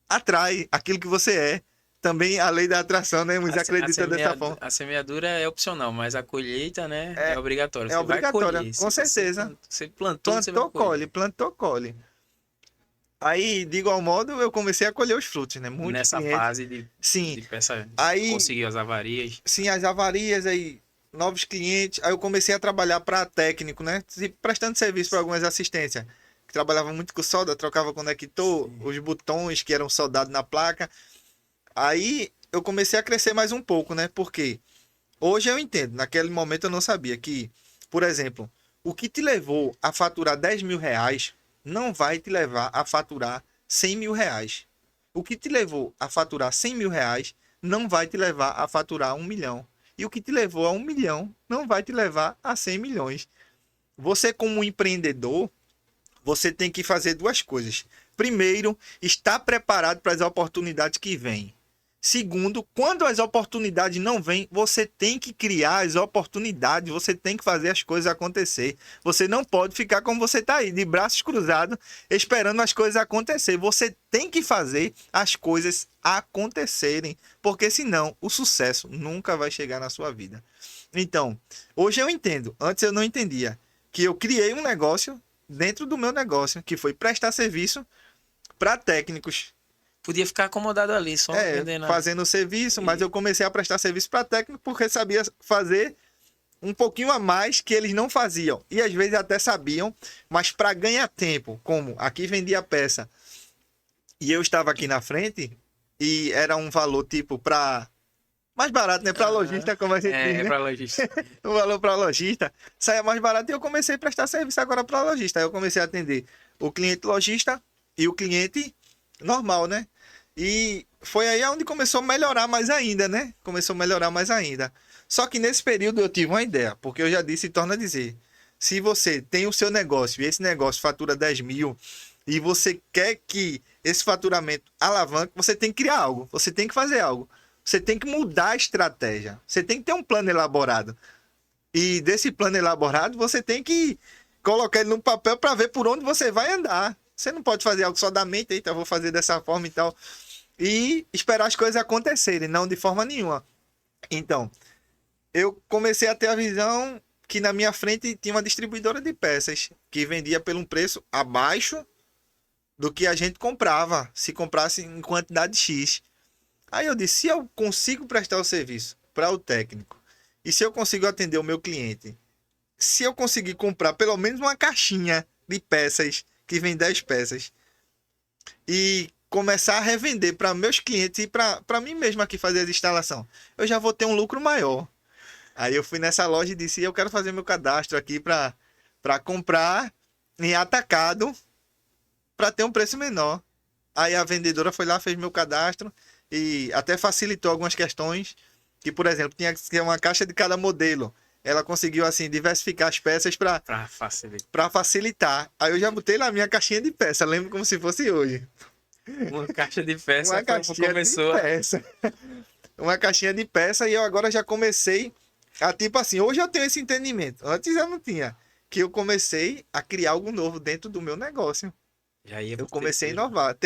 atrai, aquilo que você é. Também a lei da atração, né? Muitos acreditam dessa forma. A semeadura é opcional, mas a colheita, né, é obrigatória. É Você vai obrigatória, colher. com certeza. Você plantou, você vai Plantou, colher. colhe, plantou, colhe. Aí, de igual modo, eu comecei a colher os frutos, né? Muitos Nessa clientes. fase de Sim. peça, Aí, conseguir as avarias. sim, as avarias, aí, novos clientes. Aí eu comecei a trabalhar para técnico, né? Prestando serviço para algumas assistências. Que trabalhava muito com solda, trocava conector, os botões que eram soldados na placa. Aí eu comecei a crescer mais um pouco, né? Porque hoje eu entendo, naquele momento eu não sabia que, por exemplo, o que te levou a faturar 10 mil reais não vai te levar a faturar 100 mil reais. O que te levou a faturar 100 mil reais não vai te levar a faturar 1 milhão. E o que te levou a 1 milhão não vai te levar a 100 milhões. Você, como empreendedor, você tem que fazer duas coisas. Primeiro, estar preparado para as oportunidades que vêm. Segundo, quando as oportunidades não vêm, você tem que criar as oportunidades, você tem que fazer as coisas acontecer. Você não pode ficar como você está aí, de braços cruzados, esperando as coisas acontecer. Você tem que fazer as coisas acontecerem, porque senão o sucesso nunca vai chegar na sua vida. Então, hoje eu entendo, antes eu não entendia, que eu criei um negócio dentro do meu negócio, que foi prestar serviço para técnicos. Podia ficar acomodado ali, só vendendo. Fazendo serviço, mas eu comecei a prestar serviço para técnico porque sabia fazer um pouquinho a mais que eles não faziam. E às vezes até sabiam, mas para ganhar tempo, como aqui vendia peça e eu estava aqui na frente, e era um valor tipo para mais barato, né? Para lojista, como a gente diz, né? Para lojista. O valor para lojista saia mais barato e eu comecei a prestar serviço agora para lojista. Aí eu comecei a atender o cliente lojista e o cliente normal, né? E foi aí onde começou a melhorar mais ainda, né? Começou a melhorar mais ainda. Só que nesse período eu tive uma ideia, porque eu já disse e torno a dizer: se você tem o seu negócio e esse negócio fatura 10 mil e você quer que esse faturamento alavanque, você tem que criar algo, você tem que fazer algo. Você tem que mudar a estratégia. Você tem que ter um plano elaborado. E desse plano elaborado, você tem que colocar ele no papel para ver por onde você vai andar. Você não pode fazer algo só da mente, eita, eu vou fazer dessa forma e tal. E esperar as coisas acontecerem, não de forma nenhuma. Então, eu comecei a ter a visão que na minha frente tinha uma distribuidora de peças que vendia por um preço abaixo do que a gente comprava, se comprasse em quantidade X. Aí eu disse, se eu consigo prestar o serviço para o técnico, e se eu consigo atender o meu cliente, se eu conseguir comprar pelo menos uma caixinha de peças, que vem 10 peças, e começar a revender para meus clientes e para mim mesmo aqui fazer a instalação, eu já vou ter um lucro maior. Aí eu fui nessa loja e disse, eu quero fazer meu cadastro aqui para comprar em atacado para ter um preço menor. Aí a vendedora foi lá, fez meu cadastro e até facilitou algumas questões, que por exemplo, tinha que ter uma caixa de cada modelo. Ela conseguiu assim diversificar as peças para facilitar. Aí eu já botei lá a minha caixinha de peça, lembro como se fosse hoje. Uma caixa de peça, uma caixinha começou de peça. Uma caixinha de peça e eu agora já comecei a tipo assim, hoje eu tenho esse entendimento. Antes eu não tinha, que eu comecei a criar algo novo dentro do meu negócio. Eu comecei a inovar.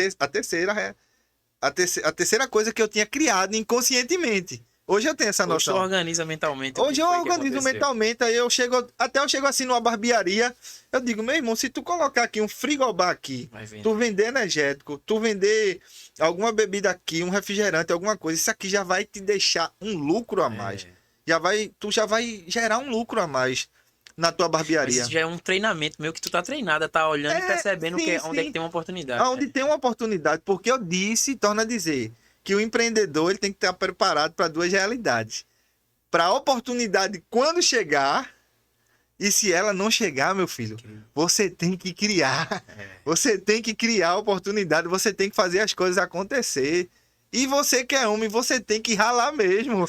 A terceira coisa que eu tinha criado inconscientemente. Hoje eu tenho essa Hoje tu noção. organiza mentalmente. o que Hoje eu foi que organizo aconteceu. mentalmente, aí eu chego assim numa barbearia, eu digo, meu irmão, se tu colocar aqui um frigobar aqui, Vai vendo. tu vender energético, tu vender alguma bebida aqui, um refrigerante, alguma coisa, isso aqui já vai te deixar um lucro a mais. Tu já vai gerar um lucro a mais na tua Mas barbearia. isso já é um treinamento meio que tu tá treinada, tá olhando e percebendo sim, onde é que sim. tem uma oportunidade. Onde tem uma oportunidade, porque eu disse, torna a dizer, que o empreendedor ele tem que estar preparado para duas realidades. Para a oportunidade quando chegar, e se ela não chegar, meu filho, você tem que criar. Você tem que criar a oportunidade, você tem que fazer as coisas acontecer. E você que é homem, você tem que ralar mesmo.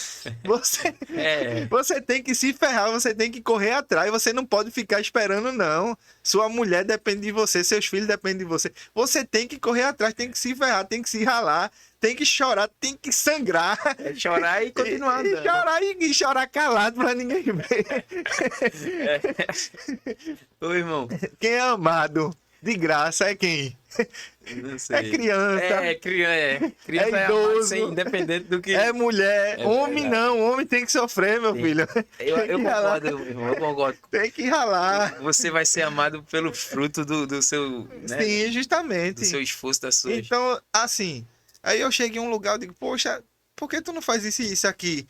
Você tem que se ferrar, você tem que correr atrás, você não pode ficar esperando, não. Sua mulher depende de você, seus filhos dependem de você. Você tem que correr atrás, tem que se ferrar, tem que se ralar, tem que chorar, tem que sangrar. É chorar e continuar E andando. chorar e chorar calado pra ninguém ver. Ô, irmão, Quem é amado de graça é quem? não sei. É criança. Criança É é idoso. amado sem, independente do que... É mulher. É Homem verdade. não, homem tem que sofrer, meu Sim. filho. Eu Tem que ralar. concordo, irmão, eu concordo. Tem que ralar. Você vai ser amado pelo fruto do seu, né, Sim, do justamente. seu esforço, da sua... Então, assim, aí eu cheguei em um lugar e digo, poxa, por que tu não faz isso aqui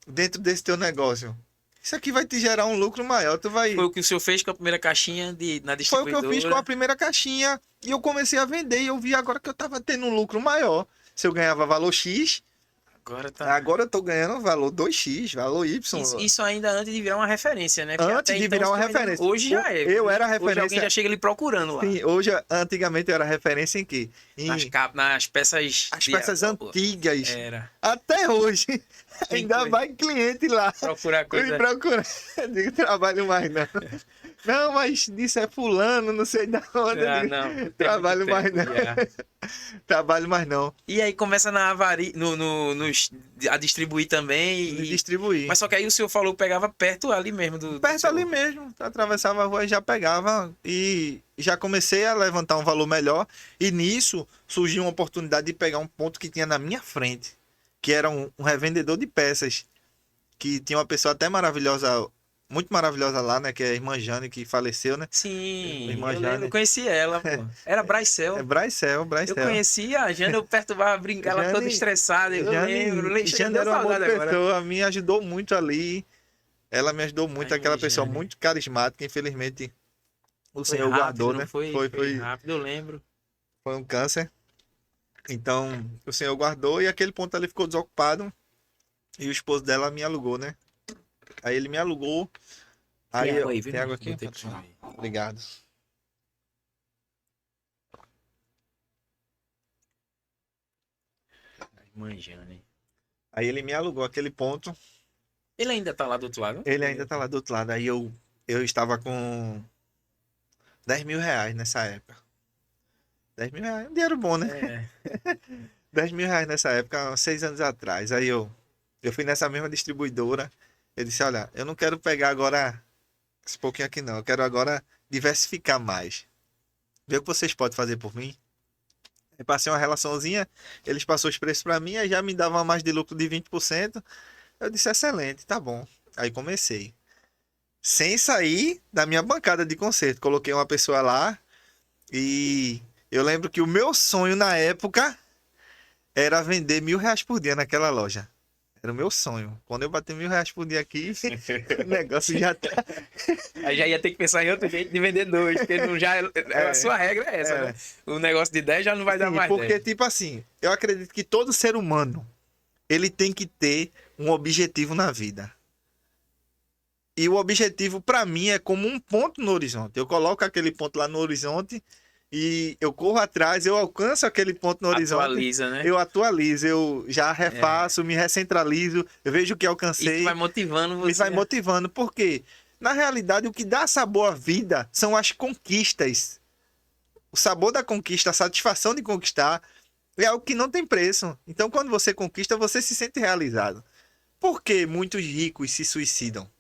dentro desse teu negócio? Isso aqui vai te gerar um lucro maior, tu vai... Foi o que o senhor fez com a primeira caixinha na Foi o que distribuidora. eu fiz com a primeira caixinha e eu comecei a vender e eu vi agora que eu tava tendo um lucro maior. Se eu ganhava valor X, Agora tá... agora eu tô ganhando valor 2X, valor Y. Isso ainda antes de virar uma referência, né? Porque Antes até de então virar uma você ainda- referência. Hoje já é. Eu era Hoje alguém referência. já chega ali procurando lá. Sim, hoje, antigamente eu era referência em quê? Nas peças... As peças antigas. Era. Até hoje. Ainda foi. vai cliente lá. Procurar Me coisa... procura. Digo, trabalho mais não. Não, mas disso é fulano, não sei da onde. Eu digo, não. tem trabalho muito mais tempo não. já. Trabalho mais não. E aí começa na avaria, a distribuir também. Me distribuir. Mas só que aí o senhor falou que pegava perto ali mesmo do Perto seu... ali mesmo. Atravessava a rua e já pegava. E já comecei a levantar um valor melhor. E nisso surgiu uma oportunidade de pegar um ponto que tinha na minha frente. Que era um revendedor de peças. Que tinha uma pessoa até maravilhosa, muito maravilhosa lá, né? Que é a irmã Jane, que faleceu, né? Sim, Irmã eu Jane. lembro, eu conheci ela, pô. Era Braicel. É Braicel. Eu conhecia a Jane, eu perturbava, brincava, ela toda Jane- estressada. Eu lembro, chega Jane a era uma boa saudade agora. pessoa, me ajudou muito ali. Ela me ajudou muito, Ai, aquela pessoa Jane. muito carismática, infelizmente o Foi Senhor rápido, guardou, não né? foi? Foi, Foi rápido, eu lembro. foi um câncer. Então, o Senhor guardou e aquele ponto ali ficou desocupado. E o esposo dela me alugou, né? Aí ele me alugou. Aí Tem eu, água aí, viu? tem água aqui? Botei pra você ver. Obrigado. Irmã Jane. Aí ele me alugou aquele ponto. Ele ainda tá lá do outro lado? Ele ainda tá lá do outro lado. Aí eu estava com 10 mil reais nessa época. 10 mil reais, um dinheiro bom, né? É. 10 mil reais nessa época, há 6 anos atrás. Aí eu fui nessa mesma distribuidora. Eu disse, olha, eu não quero pegar agora esse pouquinho aqui não. Eu quero agora diversificar mais. Vê o que vocês podem fazer por mim. Aí passei uma relaçãozinha, eles passaram os preços para mim, aí já me dava mais de lucro de 20%. Eu disse, excelente, tá bom. Aí comecei. Sem sair da minha bancada de concerto. Coloquei uma pessoa lá e eu lembro que o meu sonho na época era vender R$ 1.000 por dia naquela loja. Era o meu sonho. Quando eu bater R$ 1.000 por dia aqui, o negócio já tá. Aí já ia ter que pensar em outro jeito de vender dois, porque não já, a sua regra é essa, né? O negócio de 10 já não vai dar Sim, mais porque, 10. tipo assim, eu acredito que todo ser humano, ele tem que ter um objetivo na vida. E o objetivo, para mim, é como um ponto no horizonte. Eu coloco aquele ponto lá no horizonte e eu corro atrás, eu alcanço aquele ponto no horizonte. Atualiza, né? Eu atualizo, eu já refaço, me recentralizo, eu vejo o que E alcancei. tu vai motivando você. Me vai motivando, porque na realidade o que dá sabor à vida são as conquistas. O sabor da conquista, a satisfação de conquistar é algo que não tem preço. Então quando você conquista, você se sente realizado. Por que muitos ricos se suicidam?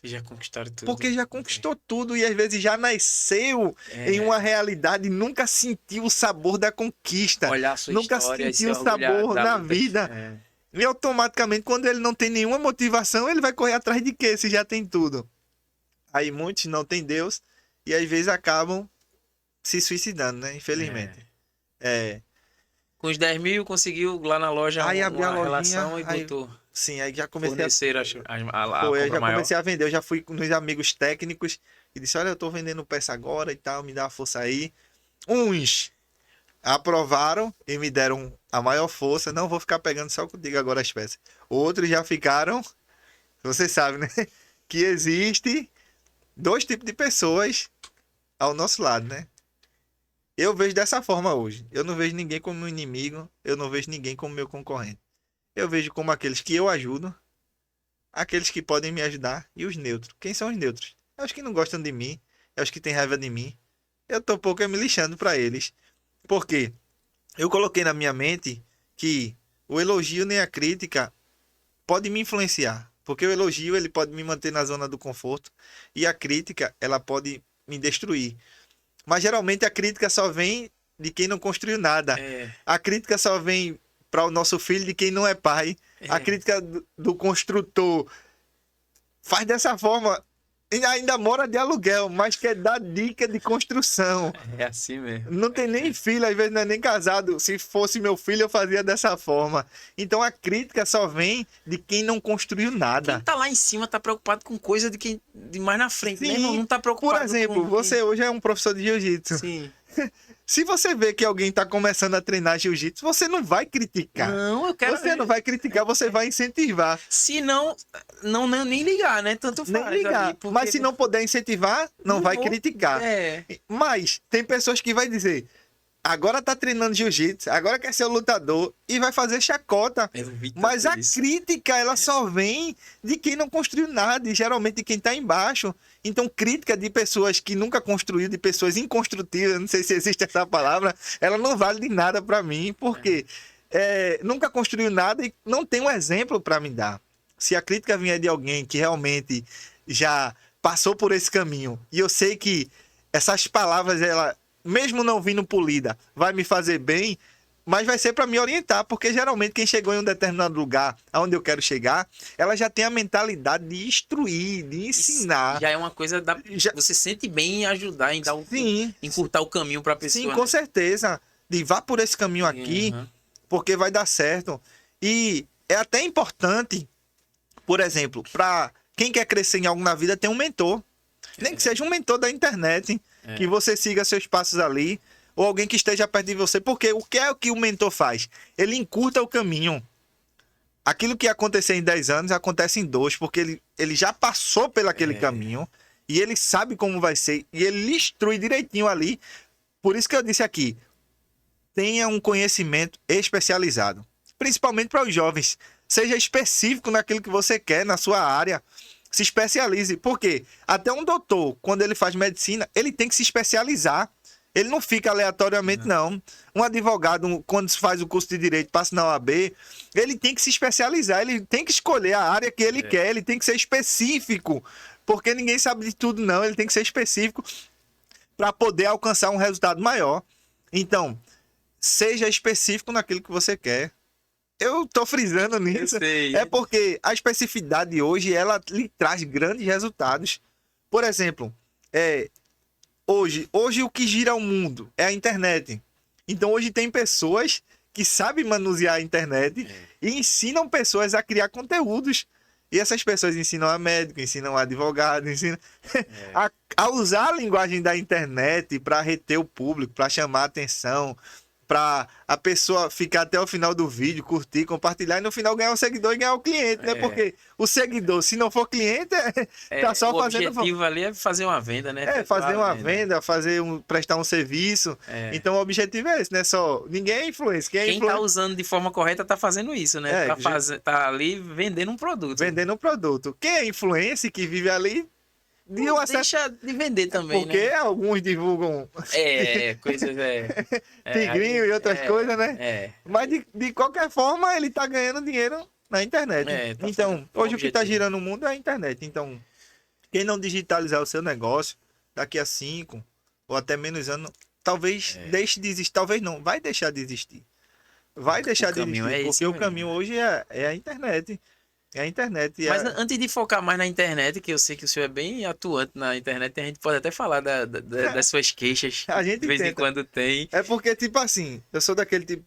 Já conquistaram tudo. Porque já conquistou tudo e às vezes já nasceu em uma realidade e nunca sentiu o sabor da conquista. Olhar a sua Nunca história e sentiu o se orgulhar sabor da na luta. vida. É. E automaticamente, quando ele não tem nenhuma motivação, ele vai correr atrás de quê? Se já tem tudo. Aí muitos não têm Deus e às vezes acabam se suicidando, né? Infelizmente. É. É. Com os 10 mil, conseguiu lá na loja Aí abri a uma lojinha, relação e aí botou. sim, aí já comecei a. Fornecer a Foi, eu compra já maior. comecei a vender, eu já fui nos amigos técnicos e disse: olha, eu tô vendendo peça agora e tal, me dá uma força aí. Uns aprovaram e me deram a maior força. Não vou ficar pegando só contigo agora as peças. Outros já ficaram, você sabe, né? Que existe dois tipos de pessoas ao nosso lado, né? Eu vejo dessa forma hoje. Eu não vejo ninguém como meu inimigo, eu não vejo ninguém como meu concorrente. Eu vejo como aqueles que eu ajudo, aqueles que podem me ajudar e os neutros. Quem são os neutros? É os que não gostam de mim, é os que têm raiva de mim. Eu tô pouco me lixando para eles. Por quê? Eu coloquei na minha mente que o elogio nem a crítica pode me influenciar, porque o elogio ele pode me manter na zona do conforto e a crítica ela pode me destruir. Mas geralmente a crítica só vem de quem não construiu nada. É, A crítica só vem para o nosso filho de quem não é pai. A é, crítica do construtor faz dessa forma. E ainda mora de aluguel, mas quer dar dica de construção. é assim mesmo. Não tem nem filho, às vezes não é nem casado. Se fosse meu filho, eu fazia dessa forma. Então a crítica só vem de quem não construiu Quem nada. tá lá em cima tá preocupado com coisa de mais na frente, né, irmão? Sim, Não tá por preocupado exemplo, com. você hoje é um professor de jiu-jitsu. Sim. Se você vê que alguém está começando a treinar jiu-jitsu, você não vai criticar. Não, eu quero. Você não vai criticar, você vai incentivar. Se não, não nem ligar, né? Tanto Nem faz ali, ligar. Mas porque se não puder incentivar, não não vai vou. criticar. É. Mas tem pessoas que vai dizer, agora tá treinando jiu-jitsu, agora quer ser o lutador e vai fazer chacota. Eu vi Mas tanto a isso. crítica, ela só vem de quem não construiu nada, e geralmente de quem tá embaixo. Então, crítica de pessoas que nunca construiu, de pessoas inconstrutivas, não sei se existe essa palavra, ela não vale de nada para mim, porque nunca construiu nada e não tem um exemplo para me dar. Se a crítica vier de alguém que realmente já passou por esse caminho, e eu sei que essas palavras, ela, mesmo não vindo polida, vai me fazer bem, mas vai ser para me orientar, porque geralmente quem chegou em um determinado lugar, aonde eu quero chegar, ela já tem a mentalidade de instruir, de Isso ensinar. já é uma coisa da. Já, Você sente bem em ajudar, em dar sim, encurtar o caminho pra sim, pessoa, com né? certeza. De vá por esse caminho aqui, Aham. porque vai dar certo. E é até importante, por exemplo, para quem quer crescer em algo na vida, ter um mentor. Nem que seja um mentor da internet, que É. você siga seus passos ali, ou alguém que esteja perto de você, porque o que é o que o mentor faz? Ele encurta o caminho. Aquilo que ia acontecer em 10 anos acontece em 2, porque ele já passou pelo aquele caminho e ele sabe como vai ser e ele lhe instrui direitinho ali. Por isso que eu disse aqui, tenha um conhecimento especializado, principalmente para os jovens. Seja específico naquilo que você quer, na sua área. Se especialize. Porque até um doutor, quando ele faz medicina, ele tem que se especializar. Ele não fica aleatoriamente, não. Um advogado, quando faz o curso de direito, passa na OAB, ele tem que se especializar, ele tem que escolher a área que ele quer, ele tem que ser específico. Porque ninguém sabe de tudo, não. Ele tem que ser específico para poder alcançar um resultado maior. Então, seja específico naquilo que você quer. Eu tô frisando nisso. Eu sei. É porque a especificidade hoje, ela lhe traz grandes resultados. Por exemplo, hoje o que gira o mundo é a internet. Então hoje tem pessoas que sabem manusear a internet e ensinam pessoas a criar conteúdos. E essas pessoas ensinam a médico, ensinam a advogado, ensinam a usar a linguagem da internet para reter o público, para chamar a atenção, para a pessoa ficar até o final do vídeo, curtir, compartilhar e no final ganhar o seguidor e ganhar o cliente, né? Porque o seguidor, se não for cliente, tá só O fazendo objetivo ali é fazer uma venda, né? fazer Efetuar a uma venda, prestar um serviço. É. Então o objetivo é esse, né? Só ninguém é influencer, quem é Quem tá influencer usando de forma correta tá fazendo isso, né? Tá ali vendendo um produto. vendendo um produto. Quem é influencer que vive ali de Não um acesso, deixa de vender também, porque né? alguns divulgam Coisas tigrinho e outras coisas, né? É. Mas de qualquer forma ele tá ganhando dinheiro na internet. Tá Então, fazendo hoje o que tá objetivo. girando o mundo é a internet. Então, quem não digitalizar o seu negócio daqui a 5 ou até menos anos, talvez deixe de existir, talvez não, vai deixar de existir. vai deixar de caminho existir, é esse porque o mesmo. caminho hoje é a internet. É a internet. Mas antes de focar mais na internet, que eu sei que o senhor é bem atuante na internet, a gente pode até falar das suas queixas, A que de gente vez em tenta. quando tem. É porque, tipo assim, eu sou daquele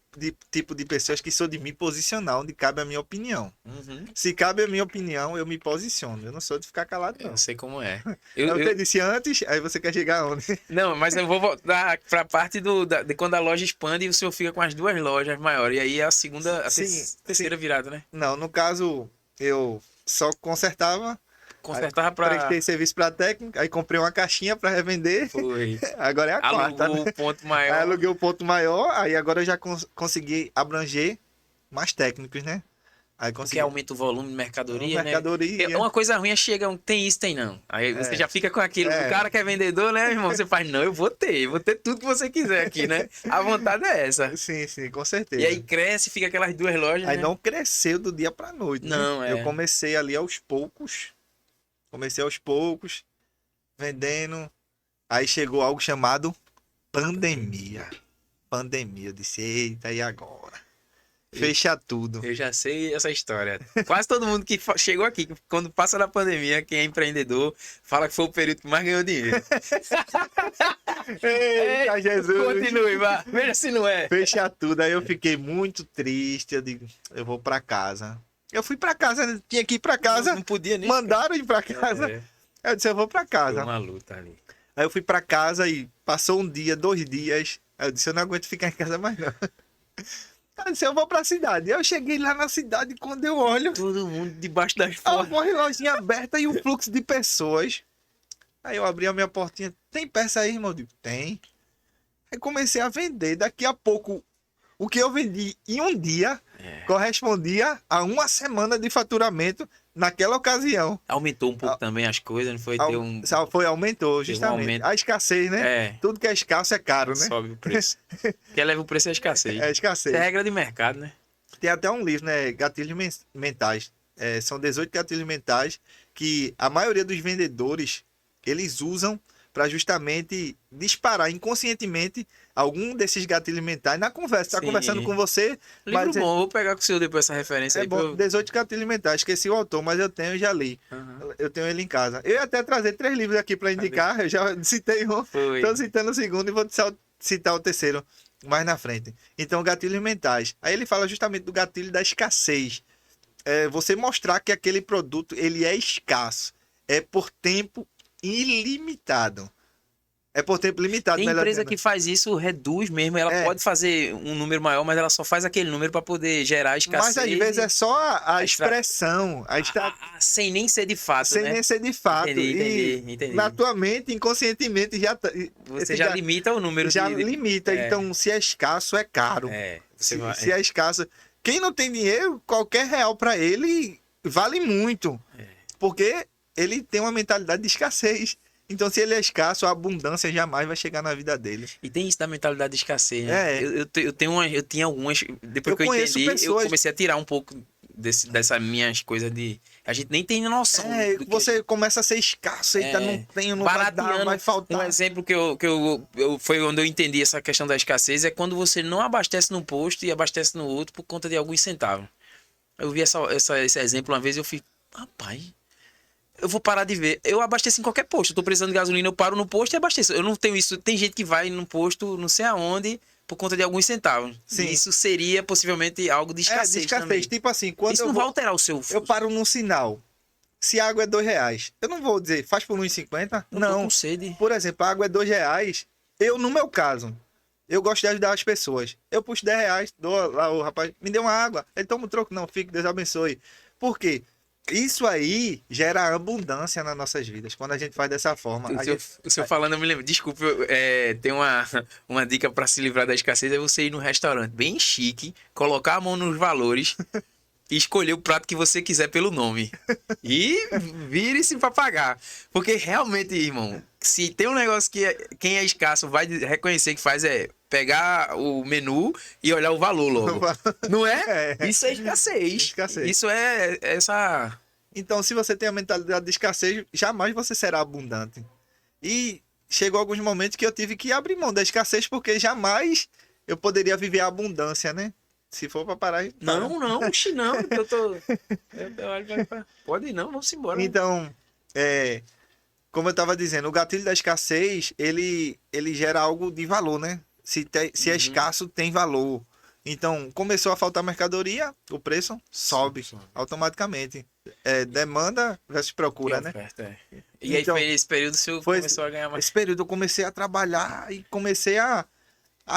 tipo de pessoas que sou de me posicionar onde cabe a minha opinião. Uhum, Se cabe a minha opinião, eu me posiciono. Eu não sou de ficar calado, eu não. sei como é. Aí Eu, você eu- disse antes, aí você quer chegar onde? não, mas eu vou voltar pra parte de quando a loja expande e o senhor fica com as duas lojas maiores. E aí é a segunda, Sim, sim. terceira virada, né? Não, no caso, eu só consertava, aí Consertava pra. prestei serviço para técnica, aí comprei uma caixinha para revender, Foi. agora é a quarta, né? Alugou o ponto Aí maior. aluguei o ponto maior, aí agora eu já consegui abranger mais técnicos, né? Aí Porque consegui aumenta o volume de mercadoria, né? Porque mercadoria. uma coisa ruim é chega, tem isso, tem não. Aí você É, já fica com aquilo. O é, cara que é vendedor, né, irmão? Você faz, não, eu vou ter tudo que você quiser aqui, né? A vontade é essa. sim, com E aí certeza. cresce, fica aquelas duas lojas, Aí né? não cresceu do dia pra noite, né? Não, Eu é. comecei ali aos poucos, comecei aos poucos, vendendo. Aí chegou algo chamado pandemia. Pandemia, eu disse, eita, e agora? Fecha tudo. Eu já sei essa história. Quase todo mundo que chegou aqui, quando passa na pandemia, quem é empreendedor, fala que foi o período que mais ganhou dinheiro. Eita, Jesus! Continue, vá. Veja se não é. Fecha tudo. Aí eu fiquei muito triste. Eu digo, eu vou pra casa. Eu fui pra casa, né? Tinha que ir pra casa. Não podia nem. Mandaram ir pra casa. É, Eu disse, eu vou pra foi casa. uma luta ali. Aí eu fui pra casa e passou um dia, 2 dias. Aí eu disse, eu não aguento ficar em casa mais não. Aí eu disse, eu vou pra cidade. Aí eu cheguei lá na cidade, quando eu olho, Todo mundo debaixo das a portas. lojinha aberta e o fluxo de pessoas. Aí eu abri a minha portinha. Tem peça aí, irmão? Eu digo, tem. Aí comecei a vender. Daqui a pouco, o que eu vendi em um dia É. correspondia a uma semana de faturamento naquela ocasião. Aumentou um pouco Ah, também as coisas, não foi ter um. Aumentou, Teve um justamente. aumento. A escassez, né? É, Tudo que é escasso é caro, né? sobe o preço. Quem leva o preço é a escassez. É Isso escassez. é regra de mercado, né? Tem até um livro, né? Gatilhos mentais. São 18 gatilhos mentais que a maioria dos vendedores eles usam para justamente disparar inconscientemente algum desses gatilhos mentais na conversa. Tá Sim. conversando com você, Livro mas bom, vou pegar com o senhor depois essa referência é aí. bom. 18 gatilhos mentais. Esqueci o autor, mas eu tenho e já li. Aham. Eu tenho ele em casa. Eu ia até trazer 3 livros aqui para indicar. Eu já citei um. Foi. Estou citando o segundo e vou citar o terceiro mais na frente. Então, gatilhos mentais. Aí ele fala justamente do gatilho da escassez. Você mostrar que aquele produto ele é escasso. É por tempo ilimitado. É por tempo limitado, Tem melhor empresa dizendo. que faz isso, reduz mesmo. Ela É. pode fazer um número maior, mas ela só faz aquele número para poder gerar escassez. Mas às vezes é só a a extra- expressão, sem nem ser de fato, sem né? nem ser de fato. Entendi. Na tua mente, inconscientemente, Você esse já limita o número já de. limita. É. Então, se é escasso, é caro. Você vai. Se é escasso. Quem não tem dinheiro, qualquer real para ele vale muito. Porque ele tem uma mentalidade de escassez. Então, se ele é escasso, a abundância jamais vai chegar na vida dele. E tem isso da mentalidade de escassez, né? É. Eu tinha algumas. Depois Eu que eu conheço entendi, pessoas- eu comecei a tirar um pouco dessas minhas coisas de. A gente nem tem noção. do que- Você começa a ser escasso, eita, não tenho, não vai dar, barateando. vai Um faltar. exemplo que foi onde eu entendi essa questão da escassez é quando você não abastece num posto e abastece no outro por conta de alguns centavos. Eu vi esse exemplo uma vez e eu fiz, rapaz, eu vou parar de ver. Eu abasteço em qualquer posto. Eu tô precisando de gasolina, eu paro no posto e abasteço. Eu não tenho isso. Tem gente que vai no posto, não sei aonde, por conta de alguns centavos. Sim. E isso seria possivelmente algo de escassez, De escassez. também. Tipo assim, quando Isso eu não vou- vai alterar o seu. eu paro num sinal. Se a água é R$ 2, eu não vou dizer, faz por 1,50. Eu tô Não. com sede. Por exemplo, a água é R$ 2. No meu caso, eu gosto de ajudar as pessoas. Eu puxo R$ 10, dou lá, o rapaz, me deu uma água. Ele toma um troco, não, fique, Deus abençoe. Por quê? Isso aí gera abundância nas nossas vidas, quando a gente faz dessa forma. O senhor falando, eu me lembro. Desculpa, tem uma dica para se livrar da escassez: é você ir num restaurante bem chique, colocar a mão nos valores e escolher o prato que você quiser pelo nome. E vire-se para pagar. Porque realmente, irmão, se tem um negócio que quem é escasso vai reconhecer que faz é pegar o menu e olhar o valor logo. Não é? É. Isso é escassez. Escassez. Isso é essa. Então, se você tem a mentalidade de escassez, jamais você será abundante. E chegou alguns momentos que eu tive que abrir mão da escassez, porque jamais eu poderia viver a abundância, né? Se for pra parar, a gente para. Não, oxi, não, porque eu tô. Pode ir, não, vamos embora. Então, como eu tava dizendo, o gatilho da escassez, ele gera algo de valor, né? Se é escasso, tem valor. Então, começou a faltar mercadoria, o preço sobe automaticamente. Demanda versus procura, Que né? oferta, é. E Então, aí foi esse período que você começou a ganhar mais. Esse período eu comecei a trabalhar e comecei a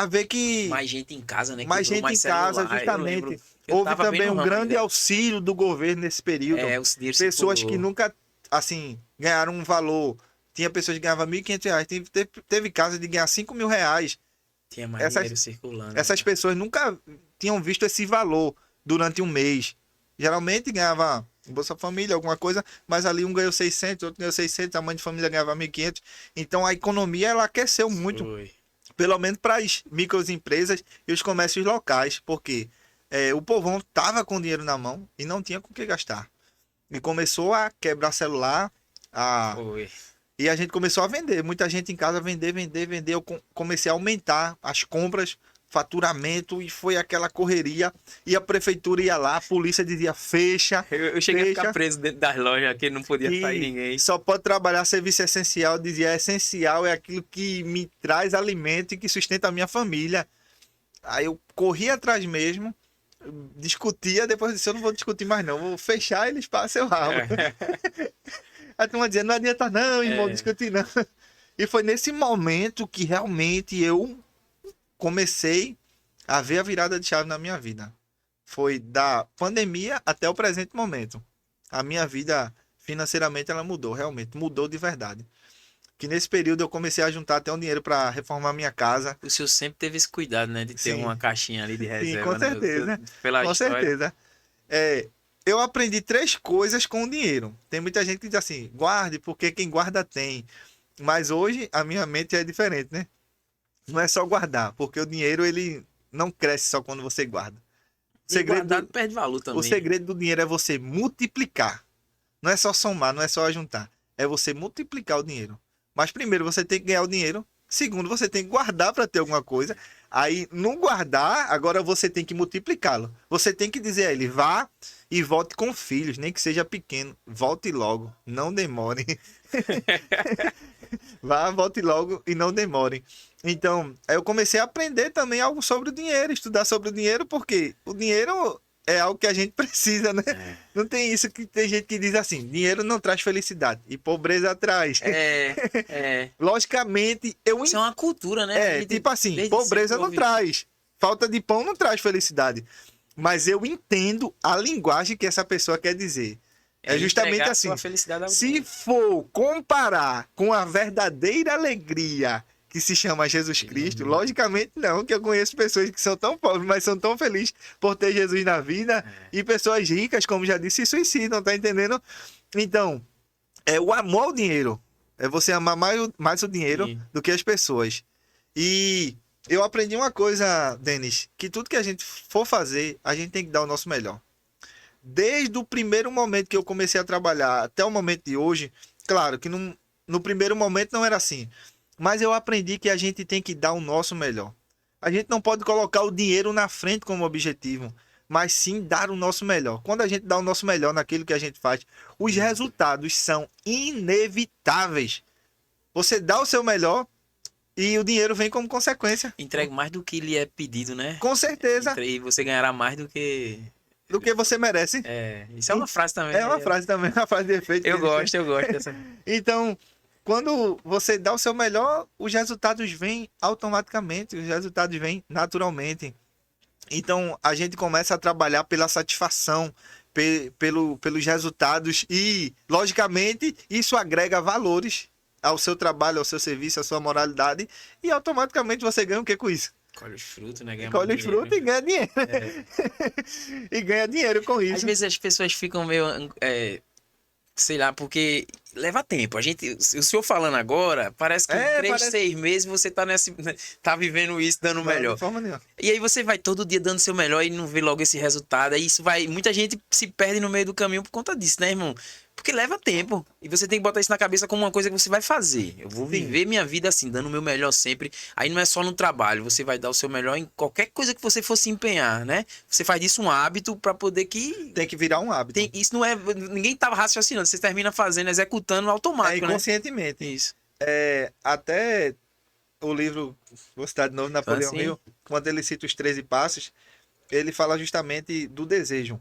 ver que Mais gente em casa, né? mais Quebrou gente mais em casa, celular. Eu justamente. lembro, eu Houve tava bem também no um ramo grande ainda. auxílio do governo nesse período. É, o dinheiro Pessoas circulou. que nunca, assim, ganharam um valor. Tinha pessoas que ganhavam R$ 1.500. Teve casos de ganhar R$ 5.000. Tinha mais dinheiro circulando. Essas né? pessoas nunca tinham visto esse valor durante um mês. Geralmente ganhava Bolsa Família, alguma coisa, mas ali um ganhou 600, outro ganhou 600, a mãe de família ganhava 1.500. Então a economia ela aqueceu muito, Foi. pelo menos para as microempresas e os comércios locais, porque o povão tava com dinheiro na mão e não tinha com o que gastar. E começou a quebrar celular, Foi. e a gente começou a vender. Muita gente em casa vender. Eu comecei a aumentar as compras, faturamento, e foi aquela correria. E a prefeitura ia lá, a polícia dizia fecha. Eu cheguei a ficar fecha, preso dentro das lojas, que não podia sair e ninguém. só pode trabalhar serviço essencial. Eu dizia, essencial é aquilo que me traz alimento e que sustenta a minha família. Aí eu corria atrás mesmo, discutia, depois disse, eu não vou discutir mais não, vou fechar e eles passam o rabo. A turma dizia, não adianta não, irmão, discutir não. E foi nesse momento que realmente eu comecei a ver a virada de chave na minha vida. Foi da pandemia até o presente momento. A minha vida financeiramente ela mudou, realmente, mudou de verdade. Que nesse período eu comecei a juntar até um dinheiro para reformar minha casa. O senhor sempre teve esse cuidado, né? De ter Sim. uma caixinha ali de Sim, reserva, com né? certeza. Pela Com história. certeza. Eu aprendi 3 coisas com o dinheiro. Tem muita gente que diz assim, guarde, porque quem guarda tem. Mas hoje a minha mente é diferente, né? Não é só guardar, porque o dinheiro ele não cresce só quando você guarda. E guardado perde valor também. O segredo do dinheiro é você multiplicar. Não é só somar, não é só juntar. É você multiplicar o dinheiro. Mas primeiro você tem que ganhar o dinheiro. Segundo, você tem que guardar para ter alguma coisa. Aí, não guardar, agora você tem que multiplicá-lo. Você tem que dizer a ele, vá e volte com filhos, nem que seja pequeno. Volte logo, não demore. Vá, volte logo e não demore. Então, aí eu comecei a aprender também algo sobre o dinheiro, estudar sobre o dinheiro, porque o dinheiro é algo que a gente precisa, né? Não tem isso que tem gente que diz assim, dinheiro não traz felicidade e pobreza traz. Logicamente, Isso é uma cultura, né? tipo assim, pobreza não traz. Falta de pão não traz felicidade. Mas eu entendo a linguagem que essa pessoa quer dizer. É justamente assim. Se for comparar com a verdadeira alegria que se chama Jesus Cristo, logicamente não, que eu conheço pessoas que são tão pobres, mas são tão felizes por ter Jesus na vida, e pessoas ricas, como já disse, se suicidam, tá entendendo? Então, o amor ao dinheiro. É você amar mais o dinheiro do que as pessoas. E eu aprendi uma coisa, Denis, que tudo que a gente for fazer, a gente tem que dar o nosso melhor. Desde o primeiro momento que eu comecei a trabalhar até o momento de hoje, claro que no primeiro momento não era assim, mas eu aprendi que a gente tem que dar o nosso melhor. A gente não pode colocar o dinheiro na frente como objetivo, mas sim dar o nosso melhor. Quando a gente dá o nosso melhor naquilo que a gente faz, os resultados são inevitáveis. Você dá o seu melhor e o dinheiro vem como consequência. Entrega mais do que lhe é pedido, né? Com certeza. E você ganhará mais do que você merece. Isso é uma frase também. É uma frase também, uma frase de efeito. Eu gosto dessa. Então, quando você dá o seu melhor, os resultados vêm automaticamente, os resultados vêm naturalmente. Então, a gente começa a trabalhar pela satisfação, pelos resultados e, logicamente, isso agrega valores ao seu trabalho, ao seu serviço, à sua moralidade e automaticamente você ganha o que com isso? Colhe os frutos, né? Colhe os frutos e ganha dinheiro. E ganha dinheiro com isso. Às vezes as pessoas ficam meio... sei lá, porque leva tempo. O senhor falando agora, parece que em 3, 6 meses você tá vivendo isso, dando o melhor. De forma nenhuma. E aí você vai todo dia dando o seu melhor e não vê logo esse resultado. Aí muita gente se perde no meio do caminho por conta disso, né, irmão? Porque leva tempo. E você tem que botar isso na cabeça como uma coisa que você vai fazer. Eu vou viver minha vida assim, dando o meu melhor sempre. Aí não é só no trabalho, você vai dar o seu melhor em qualquer coisa que você for se empenhar, né? Você faz disso um hábito pra poder que... Tem que virar um hábito. Isso não é... Ninguém tava raciocinando, você termina fazendo, executando automático, né? Inconscientemente. Isso. Até o livro, vou citar de novo, Napoleão Assim. Hill, quando ele cita os 13 passos, ele fala justamente do desejo.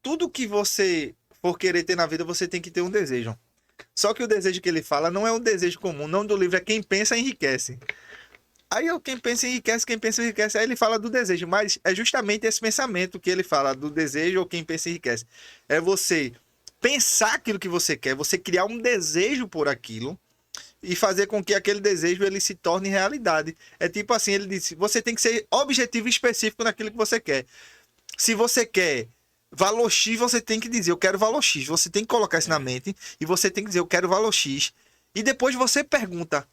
Tudo que você for querer ter na vida, você tem que ter um desejo. Só que o desejo que ele fala não é um desejo comum. O nome do livro é Quem Pensa Enriquece. Aí quem pensa enriquece, quem pensa enriquece. Aí ele fala do desejo, mas é justamente esse pensamento que ele fala do desejo ou quem pensa enriquece. É você pensar aquilo que você quer, você criar um desejo por aquilo e fazer com que aquele desejo ele se torne realidade. É tipo assim, ele disse, você tem que ser objetivo e específico naquilo que você quer. Se você quer valor X, você tem que dizer, eu quero valor X. Você tem que colocar isso na mente e você tem que dizer, eu quero valor X. E depois você pergunta,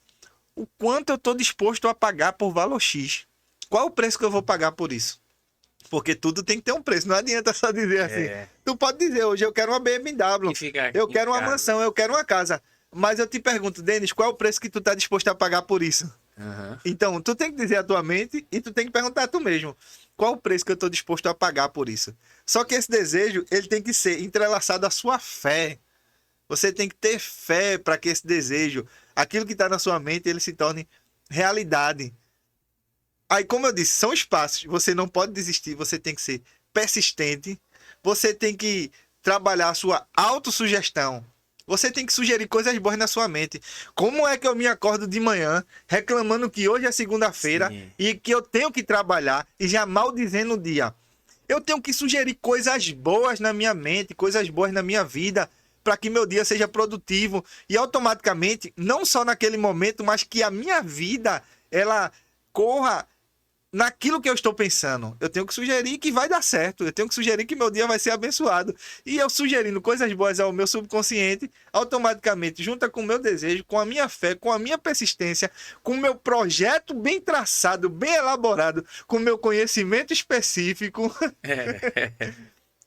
o quanto eu estou disposto a pagar por valor X? Qual o preço que eu vou pagar por isso? Porque tudo tem que ter um preço. Não adianta só dizer assim. Tu pode dizer, hoje eu quero uma BMW, eu quero uma mansão, eu quero uma casa. Mas eu te pergunto, Denis, qual é o preço que tu tá disposto a pagar por isso? Então, tu tem que dizer a tua mente e tu tem que perguntar a tu mesmo. Qual o preço que eu tô disposto a pagar por isso? Só que esse desejo, ele tem que ser entrelaçado à sua fé. Você tem que ter fé para que esse desejo, aquilo que está na sua mente, ele se torne realidade. Aí, como eu disse, são espaços. Você não pode desistir, você tem que ser persistente. Você tem que trabalhar a sua autossugestão. Você tem que sugerir coisas boas na sua mente. Como é que eu me acordo de manhã reclamando que hoje é segunda-feira e que eu tenho que trabalhar e já maldizendo o dia? Eu tenho que sugerir coisas boas na minha mente, coisas boas na minha vida, para que meu dia seja produtivo e automaticamente, não só naquele momento, mas que a minha vida ela corra naquilo que eu estou pensando. Eu tenho que sugerir que vai dar certo, eu tenho que sugerir que meu dia vai ser abençoado. E eu sugerindo coisas boas ao meu subconsciente, automaticamente, junta com o meu desejo, com a minha fé, com a minha persistência, com o meu projeto bem traçado, bem elaborado, com o meu conhecimento específico.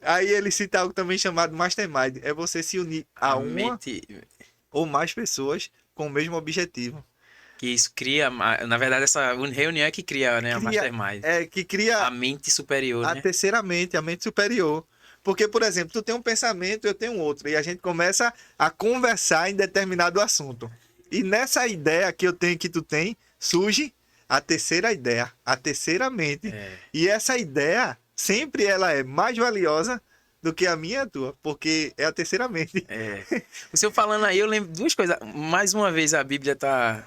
Aí ele cita algo também chamado Mastermind. É você se unir a uma ou mais pessoas com o mesmo objetivo. Que isso cria, na verdade, essa reunião é que cria, né, a Mastermind. Que cria a mente superior, a né? terceira mente, a mente superior. Porque, por exemplo, tu tem um pensamento, eu tenho outro. E a gente começa a conversar em determinado assunto. E nessa ideia que eu tenho que tu tem, surge a terceira ideia, a terceira mente. E essa ideia, sempre ela é mais valiosa do que a minha e a tua, porque é a terceira mente. O senhor falando aí, eu lembro duas coisas. Mais uma vez a Bíblia tá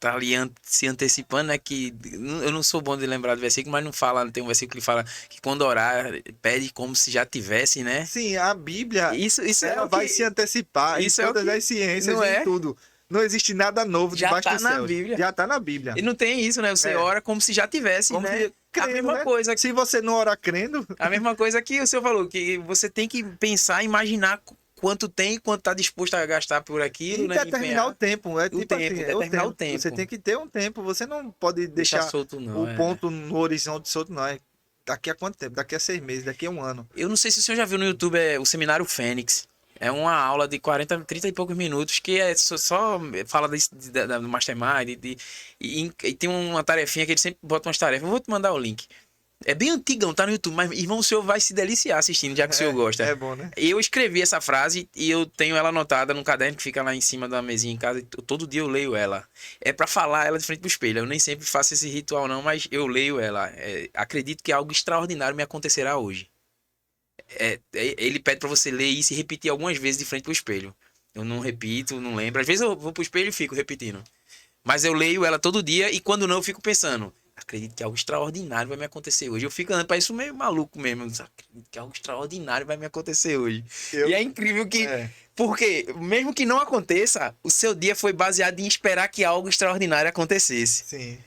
ali se antecipando, né? Que eu não sou bom de lembrar do versículo, mas não fala, tem um versículo que fala que quando orar, pede como se já tivesse, né? Sim, a Bíblia, isso ela vai se antecipar em todas as ciências e em tudo. Não existe nada novo debaixo do céu. Já tá na Bíblia. E não tem isso, né? Você ora como se já tivesse, como né? Crendo, a mesma coisa. Se você não orar crendo... A mesma coisa que o senhor falou, que você tem que pensar, imaginar quanto tem, quanto tá disposto a gastar por aquilo, e né? Determinar o tempo. É tipo determinar o tempo. Você tem que ter um tempo. Você não pode deixar solto, não, o ponto no horizonte solto, não. É daqui a quanto tempo? Daqui a 6 meses, daqui a 1 ano. Eu não sei se o senhor já viu no YouTube o Seminário Fênix. É uma aula de 30 e poucos minutos que só fala do Mastermind e tem uma tarefinha que ele sempre bota umas tarefas. Eu vou te mandar o link. É bem antigão, tá no YouTube, mas irmão, o senhor vai se deliciar assistindo, já que o senhor gosta. É bom, né? Eu escrevi essa frase e eu tenho ela anotada num caderno que fica lá em cima da mesinha em casa e todo dia eu leio ela. É pra falar ela de frente pro espelho. Eu nem sempre faço esse ritual não, mas eu leio ela. Acredito que algo extraordinário me acontecerá hoje. Ele pede pra você ler isso e repetir algumas vezes de frente pro espelho. Eu não repito, não lembro. Às vezes eu vou pro espelho e fico repetindo. Mas eu leio ela todo dia e quando não eu fico pensando... Acredito que algo extraordinário vai me acontecer hoje. Eu fico andando para isso meio maluco mesmo. Acredito que algo extraordinário vai me acontecer hoje. E é incrível que... Porque, mesmo que não aconteça, o seu dia foi baseado em esperar que algo extraordinário acontecesse. Sim.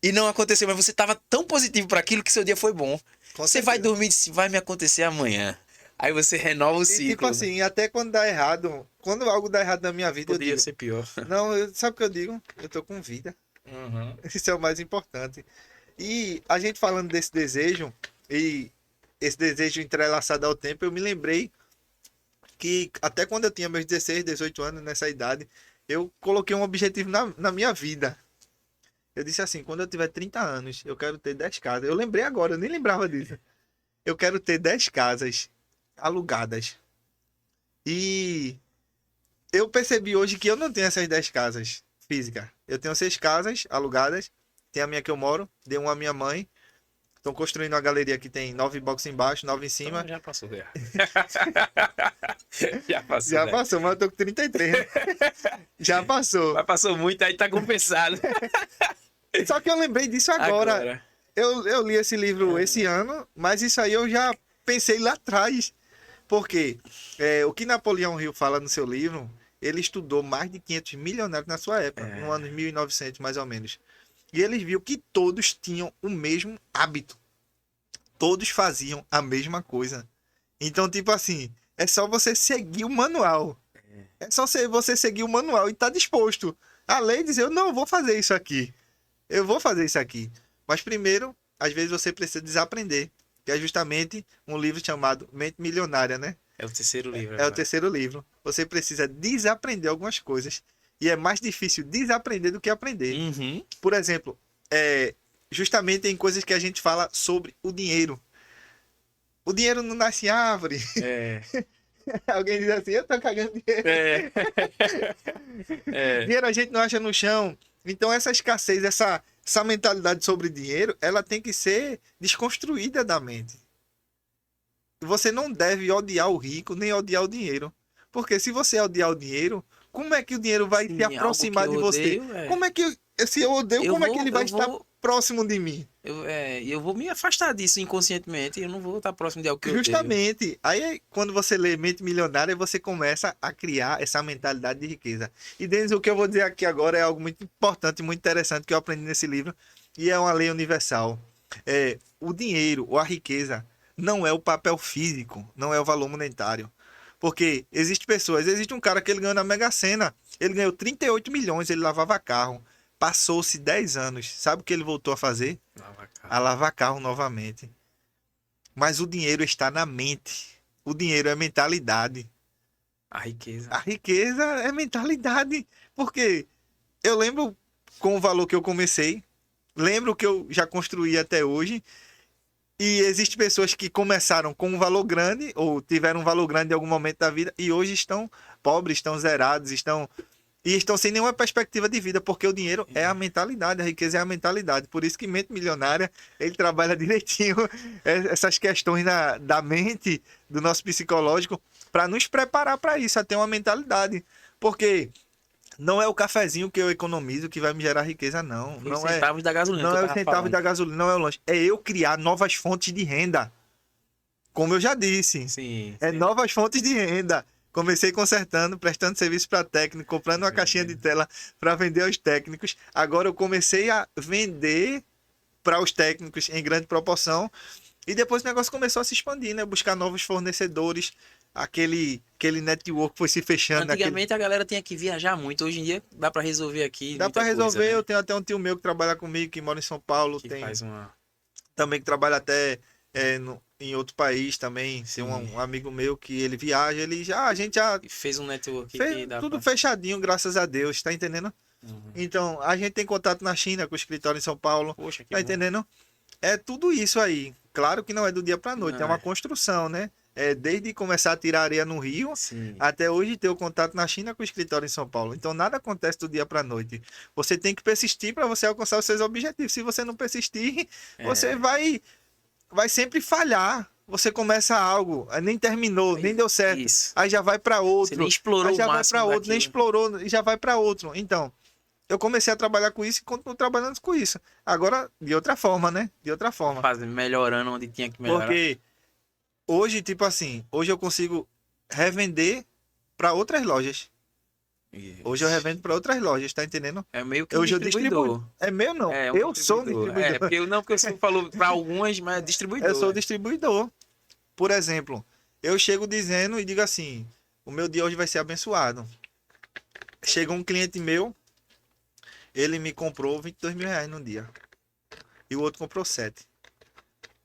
E não aconteceu, mas você estava tão positivo para aquilo que seu dia foi bom. Você vai dormir e diz, vai me acontecer amanhã. Aí você renova o ciclo. Tipo assim, até quando dá errado... Quando algo dá errado na minha vida, Podia ser pior. Não, sabe o que eu digo? Eu tô com vida. Uhum. Isso é o mais importante. E a gente falando desse desejo, e esse desejo entrelaçado ao tempo, eu me lembrei que até quando eu tinha meus 16, 18 anos, nessa idade, eu coloquei um objetivo na minha vida. Eu disse assim, quando eu tiver 30 anos, eu quero ter 10 casas. Eu lembrei agora, eu nem lembrava disso. Eu quero ter 10 casas alugadas. E eu percebi hoje que eu não tenho essas 10 casas físicas. Eu tenho 6 casas alugadas. Tem a minha que eu moro, dei uma à minha mãe. Estão construindo uma galeria que tem 9 boxes embaixo, 9 em cima. Então já passou, já. Já passou, Já né? passou, mas eu tô com 33. Né? Já passou. Mas passou muito, aí tá compensado. Só que eu lembrei disso agora. Eu li esse livro esse ano, mas isso aí eu já pensei lá atrás. Porque o que Napoleão Hill fala no seu livro, ele estudou mais de 500 milionários na sua época, no ano 1900 mais ou menos. E ele viu que todos tinham o mesmo hábito. Todos faziam a mesma coisa. Então, tipo assim, é só você seguir o manual. É só você seguir o manual e tá disposto. A lei diz, eu não vou fazer isso aqui. Eu vou fazer isso aqui. Mas primeiro, às vezes você precisa desaprender. Que é justamente um livro chamado Mente Milionária, né? É o terceiro livro É o agora. terceiro livro. Você precisa desaprender algumas coisas. E é mais difícil desaprender do que aprender. Uhum. Por exemplo, justamente em coisas que a gente fala sobre o dinheiro. O dinheiro não nasce em árvore. É. Alguém diz assim, eu tô cagando dinheiro. É. É. Dinheiro a gente não acha no chão. Então essa escassez, essa mentalidade sobre dinheiro, ela tem que ser desconstruída da mente. Você não deve odiar o rico, nem odiar o dinheiro. Porque se você odiar o dinheiro, como é que o dinheiro vai Sim, se algo aproximar que de eu você? odeio, Como é que, se eu odeio, Eu como é que vou- ele vai eu estar vou- próximo de mim? eu vou me afastar disso inconscientemente. Eu não vou estar próximo de algo que eu odeio. Justamente. Aí, quando você lê Mente Milionária, você começa a criar essa mentalidade de riqueza. E, Denis, o que eu vou dizer aqui agora é algo muito importante, muito interessante que eu aprendi nesse livro, e é uma lei universal. O dinheiro ou a riqueza não é o papel físico, não é o valor monetário. Porque existe um cara que ele ganhou na Mega Sena, ele ganhou 38 milhões, ele lavava carro. Passou-se 10 anos. Sabe o que ele voltou a fazer? Lava a A cara. lavar carro novamente. Mas o dinheiro está na mente. O dinheiro é mentalidade. A riqueza. A riqueza é mentalidade. Porque eu lembro com o valor que eu comecei, lembro que eu já construí até hoje. E existem pessoas que começaram com um valor grande, ou tiveram um valor grande em algum momento da vida, e hoje estão pobres, estão zerados, estão sem nenhuma perspectiva de vida, porque o dinheiro é a mentalidade, a riqueza é a mentalidade. Por isso que Mente Milionária, ele trabalha direitinho essas questões da mente, do nosso psicológico, para nos preparar para isso, a ter uma mentalidade. Porque não é o cafezinho que eu economizo que vai me gerar riqueza, não. Foi os Não é, centavos da gasolina não que eu é o tava centavo falando. da gasolina, não é o lanche. É eu criar novas fontes de renda. Como eu já disse. Sim, É sim. novas fontes de renda. Comecei consertando, prestando serviço para técnico, comprando uma caixinha de tela para vender aos técnicos. Agora eu comecei a vender para os técnicos em grande proporção. E depois o negócio começou a se expandir, né? Buscar novos fornecedores. Aquele network foi se fechando. Antigamente a galera tinha que viajar muito. Hoje em dia dá pra resolver aqui Dá muita para coisa, resolver. né? Eu tenho até um tio meu que trabalha comigo, que mora em São Paulo. Que Tem faz uma. também que trabalha até em outro país também. Tem Sim. um amigo meu que ele viaja. A gente já E fez um network que fez dá tudo pra. fechadinho, graças a Deus, tá entendendo? Uhum. Então, a gente tem contato na China, com o escritório em São Paulo, Poxa, que tá bom. entendendo? É tudo isso aí. Claro que não é do dia pra noite, Não, é uma é. construção, né? É desde começar a tirar areia no rio Sim. até hoje ter o contato na China com o escritório em São Paulo. Então, nada acontece do dia pra noite. Você tem que persistir para você alcançar os seus objetivos. Se você não persistir, você vai sempre falhar. Você começa algo, aí nem terminou, nem deu certo. Isso. Aí já vai para Você outro. nem explorou Aí o já vai máximo para outro, nem daquilo. explorou e já vai para outro. Então, eu comecei a trabalhar com isso e continuo trabalhando com isso. Agora, de outra forma, né? De outra forma. Melhorando onde tinha que melhorar. Porque hoje, tipo assim, hoje eu consigo revender para outras lojas. Hoje eu revendo para outras lojas, tá entendendo? É meio que um Hoje eu distribuidor. distribuo. É meu não. É, um Eu sou um distribuidor. distribuidor. Porque não, porque você falou para algumas, mas é distribuidor. Eu sou né? distribuidor. Por exemplo, eu chego dizendo e digo assim: o meu dia hoje vai ser abençoado. Chegou um cliente meu, ele me comprou R$ 22 mil num dia. E o outro comprou 7.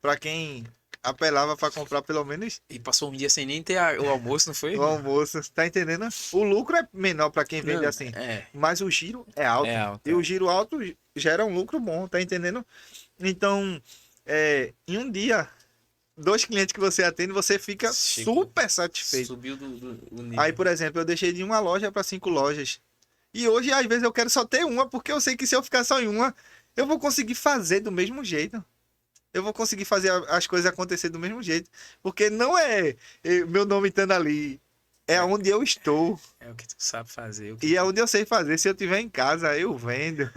Para quem apelava para comprar pelo menos E passou um dia sem nem ter o almoço, não foi? o almoço, tá entendendo? O lucro é menor para quem vende Não, assim, é, mas o giro é é alto. alto. E o giro alto gera um lucro bom, tá entendendo? Então, em um dia, 2 clientes que você atende, você fica Chegou, super satisfeito. subiu do Aí, nível. por exemplo, eu deixei de uma loja para 5 lojas. E hoje, às vezes, eu quero só ter uma, porque eu sei que se eu ficar só em uma, eu vou conseguir fazer do mesmo jeito. Eu vou conseguir fazer as coisas acontecer do mesmo jeito. Porque não é meu nome estando ali. É É, onde eu estou. é o que tu sabe fazer. O que E é tu... onde eu sei fazer. Se eu estiver em casa, eu vendo.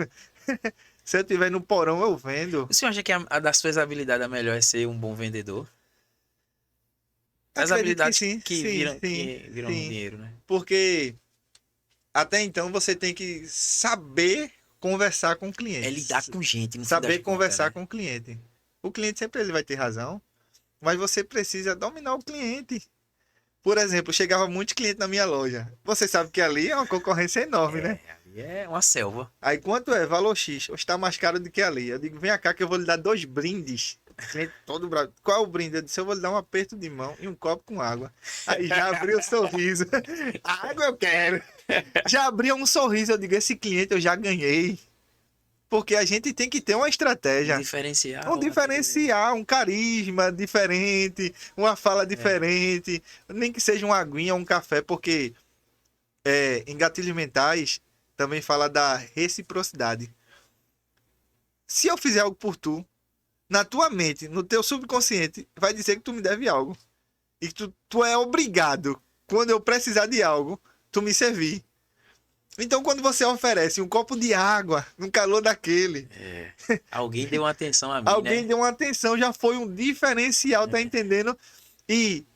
Se eu estiver no porão, eu vendo. O senhor acha que a das suas habilidades a melhor é ser um bom vendedor? As Acredito que habilidades sim, que sim, viram, sim, que viram no sim. dinheiro, né? Porque até então você tem que saber conversar com o É cliente. lidar com gente, no fim das Saber contas, conversar né? com o cliente. O cliente sempre ele vai ter razão, mas você precisa dominar o cliente. Por exemplo, chegava muitos clientes na minha loja. Você sabe que ali é uma concorrência enorme, né? É, ali é uma selva. Aí quanto é? Valor X. Ou está mais caro do que ali. Eu digo, vem cá que eu vou lhe dar 2 brindes. O cliente todo bravo. Qual é o brinde? Eu disse, eu vou lhe dar um aperto de mão e um copo com água. Aí já abriu o sorriso. A água eu quero. Já abriu um sorriso. Eu digo, esse cliente eu já ganhei. Porque a gente tem que ter uma Um estratégia. Um diferencial, um atendimento. diferencial, um carisma diferente, uma fala É, diferente, nem que seja uma aguinha ou um café, porque em gatilhos mentais também fala da reciprocidade. Se eu fizer algo por tu, na tua mente, no teu subconsciente, vai dizer que tu me deve algo. E que tu é obrigado, quando eu precisar de algo, tu me servir. Então, quando você oferece um copo de água no calor daquele, é. Alguém deu uma atenção a mim, alguém né? deu uma atenção, já foi um diferencial, tá É. entendendo? E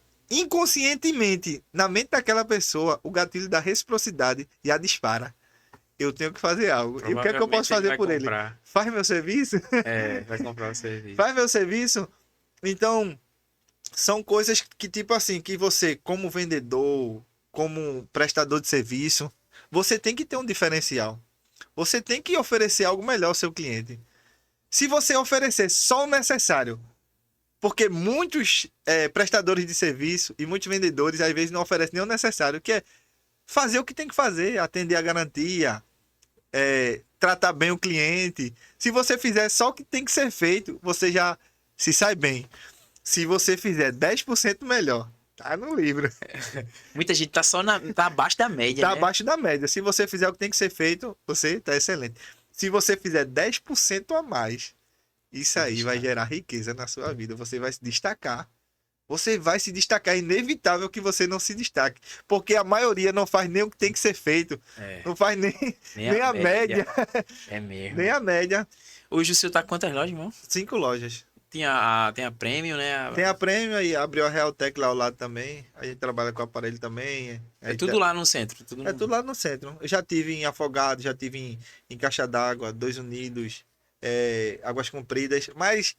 inconscientemente, na mente daquela pessoa, o gatilho da reciprocidade já dispara. Eu tenho que fazer algo. E o que é que eu posso Provavelmente ele fazer vai por ele? comprar. Faz meu serviço? É, vai comprar o serviço. Faz meu serviço? Então, são coisas que, tipo assim, que você, como vendedor, como prestador de serviço, você tem que ter um diferencial. Você tem que oferecer algo melhor ao seu cliente. Se você oferecer só o necessário, porque muitos prestadores de serviço e muitos vendedores às vezes não oferecem nem o necessário, que é fazer o que tem que fazer, atender a garantia, tratar bem o cliente. Se você fizer só o que tem que ser feito, você já se sai bem. Se você fizer 10% melhor, tá no livro. Muita gente tá só tá abaixo da média, Tá né? abaixo da média. Se você fizer o que tem que ser feito, você tá excelente. Se você fizer 10% a mais, isso Se aí vai destaca. gerar riqueza na sua vida. Você vai se destacar. Você vai se destacar. É inevitável que você não se destaque. Porque a maioria não faz nem o que tem que ser feito. É, Não faz nem, nem nem a a média. média. É Nem mesmo. a média. Hoje o senhor tá com quantas lojas, irmão? 5 lojas. Tem a Premium, né? Tem a Prêmio e abriu a Realtec lá ao lado também. A gente trabalha com aparelho também. É tudo lá no centro. Tudo É tudo lá no centro. Eu já tive em Afogado, já tive em Caixa d'Água, Dois Unidos, Águas Compridas. Mas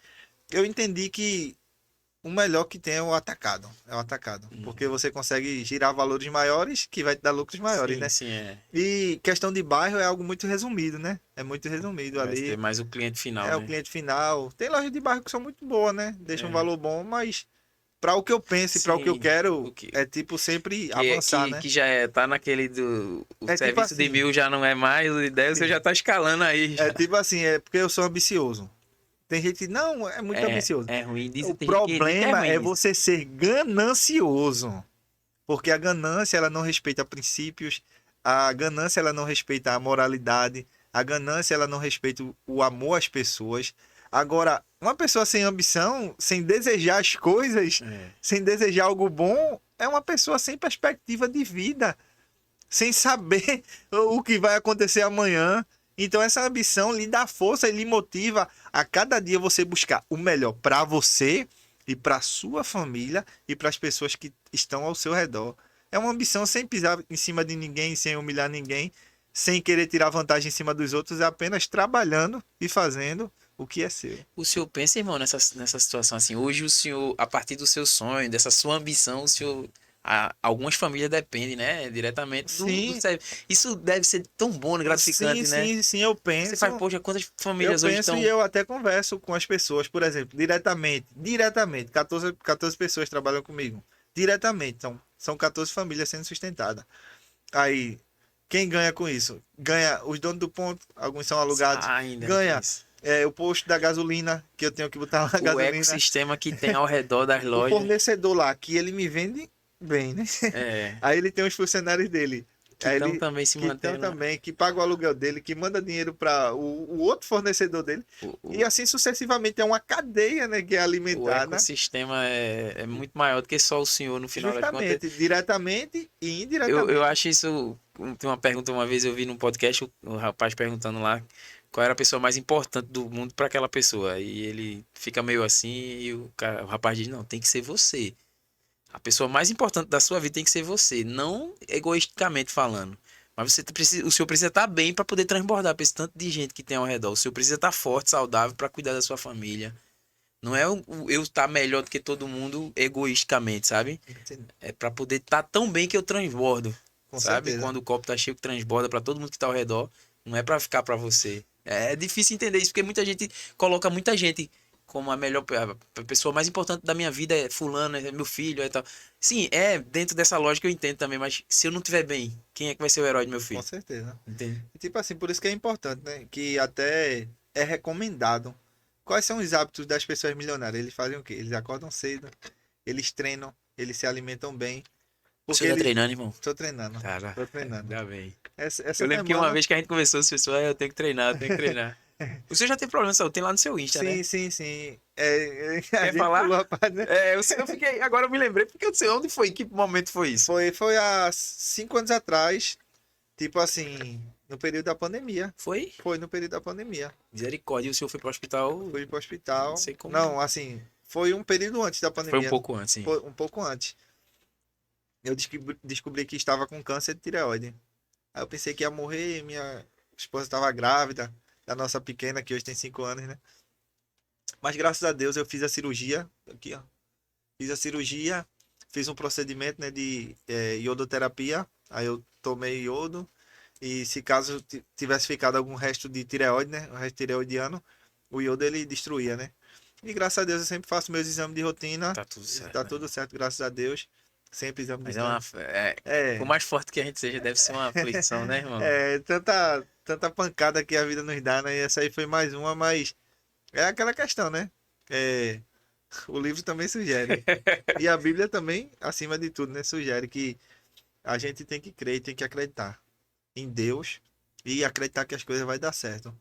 eu entendi que o melhor que tem é o atacado. É o atacado. Porque Uhum. você consegue girar valores maiores, que vai te dar lucros maiores, Sim, né? sim, é. E questão de bairro é algo muito resumido, né? É muito resumido Vai ser ali. mais o cliente final, É o né? cliente final. Tem lojas de bairro que são muito boas, né? Deixam um É. valor bom, mas para o que eu penso e para o que eu Sim. quero, O que, é tipo sempre que, avançar, que, né? que já tá naquele do. O É tipo serviço de assim. 1.000 já não é mais, o de 10 você Sim. já tá escalando aí. É Já. tipo assim, é porque eu sou ambicioso. Tem gente que não é muito ambicioso. É ruim. O Tem gente que diz que é problema ruim é isso. você ser ganancioso. Porque a ganância, ela não respeita princípios, a ganância, ela não respeita a moralidade, a ganância, ela não respeita o amor às pessoas. Agora, uma pessoa sem ambição, sem desejar as coisas, É. sem desejar algo bom, é uma pessoa sem perspectiva de vida, sem saber o que vai acontecer amanhã. Então essa ambição lhe dá força e lhe motiva a cada dia você buscar o melhor para você e para sua família e para as pessoas que estão ao seu redor. É uma ambição sem pisar em cima de ninguém, sem humilhar ninguém, sem querer tirar vantagem em cima dos outros, é apenas trabalhando e fazendo o que é seu. O senhor pensa, irmão, nessa situação assim? Hoje o senhor, a partir do seu sonho, dessa sua ambição, o senhor algumas famílias dependem, né? Diretamente do Sim, serviço. Isso deve ser tão bom, né, sim, gratificante, né? sim, sim, eu Você faz, penso. poxa, quantas Eu famílias hoje penso e estão. eu até converso com as pessoas, por exemplo, diretamente, 14 pessoas trabalham comigo, diretamente, são 14 famílias sendo sustentadas. Aí, quem ganha com isso? Ganha os donos do ponto, alguns são alugados, Ainda tem ganha isso. o posto da gasolina, que eu tenho que botar lá a O gasolina, ecossistema que tem ao redor das o lojas. fornecedor lá, que ele me vende bem, né? É. Aí ele tem os funcionários dele. Que Aí estão ele também se que estão mantendo. também, que paga o aluguel dele, que manda dinheiro para o outro fornecedor dele. O, E o, assim sucessivamente é uma cadeia, né, que é o alimentada ecossistema é muito maior do que só o senhor, no final das contas. justamente, diretamente e Eu indiretamente. acho isso. Tem uma pergunta, uma vez eu vi num podcast, o rapaz perguntando lá qual era a pessoa mais importante do mundo para aquela pessoa. E ele fica meio assim, e o rapaz diz: Não, tem que ser você. A pessoa mais importante da sua vida tem que ser você, não egoisticamente falando. Mas você precisa, o senhor precisa estar bem para poder transbordar para esse tanto de gente que tem ao redor. O senhor precisa estar forte, saudável para cuidar da sua família. Não é eu estar melhor do que todo mundo egoisticamente, sabe? É para poder estar tão bem que eu transbordo, Com sabe? certeza. Quando o copo tá cheio que transborda para todo mundo que tá ao redor, não é para ficar para você. É difícil entender isso porque muita gente coloca muita gente como a melhor a pessoa mais importante da minha vida é fulano, é meu filho, é tal. Sim, é dentro dessa lógica eu entendo também, mas se eu não tiver bem, quem é que vai ser o herói do meu Com filho? certeza. Entende? E tipo assim, por isso que é importante, né? Que até é recomendado. Quais são os hábitos das pessoas milionárias? Eles fazem o quê? Eles acordam cedo, eles treinam, eles se alimentam bem. O Porque senhor tá eles. treinando, irmão? Tô treinando. Tá, Tô treinando. ainda bem. Essa Eu lembro que uma semana. vez que a gente conversou, as pessoas, eu tenho que treinar, eu tenho que treinar. O senhor já tem problema de saúde, tem lá no seu Insta, né? Sim, sim, sim. A Quer gente pulou falar? a parte, né? É, eu fiquei. Agora eu me lembrei, porque eu não sei onde foi, que momento foi isso. Foi há 5 anos atrás, tipo assim, no período da pandemia. Foi? Foi no período da pandemia. Misericórdia, e o senhor foi pro hospital. Fui pro Não hospital. sei como. Não, assim, foi um período antes da Foi um pandemia. pouco antes, sim. Um pouco antes. Eu descobri que estava com câncer de tireoide. Aí eu pensei que ia morrer, minha esposa estava grávida, da nossa pequena, que hoje tem 5 anos, né? Mas graças a Deus eu fiz a cirurgia. Aqui, ó. Fiz a cirurgia, fiz um procedimento, né, de iodoterapia. Aí eu tomei iodo. E se caso tivesse ficado algum resto de tireoide, né? O resto tireoidiano, o iodo ele destruía, né? E graças a Deus eu sempre faço meus exames de rotina. Tá tudo certo, Tá né, tudo irmão? certo, graças a Deus. Sempre exame de Mas é uma. sangue. Por É, mais forte que a gente seja, deve ser uma aflição, né, irmão? tanta pancada que a vida nos dá, né? E essa aí foi mais uma, mas é aquela questão, né? É, o livro também sugere. E a Bíblia também, acima de tudo, né? Sugere que a gente tem que crer, tem que acreditar em Deus e acreditar que as coisas vai dar certo.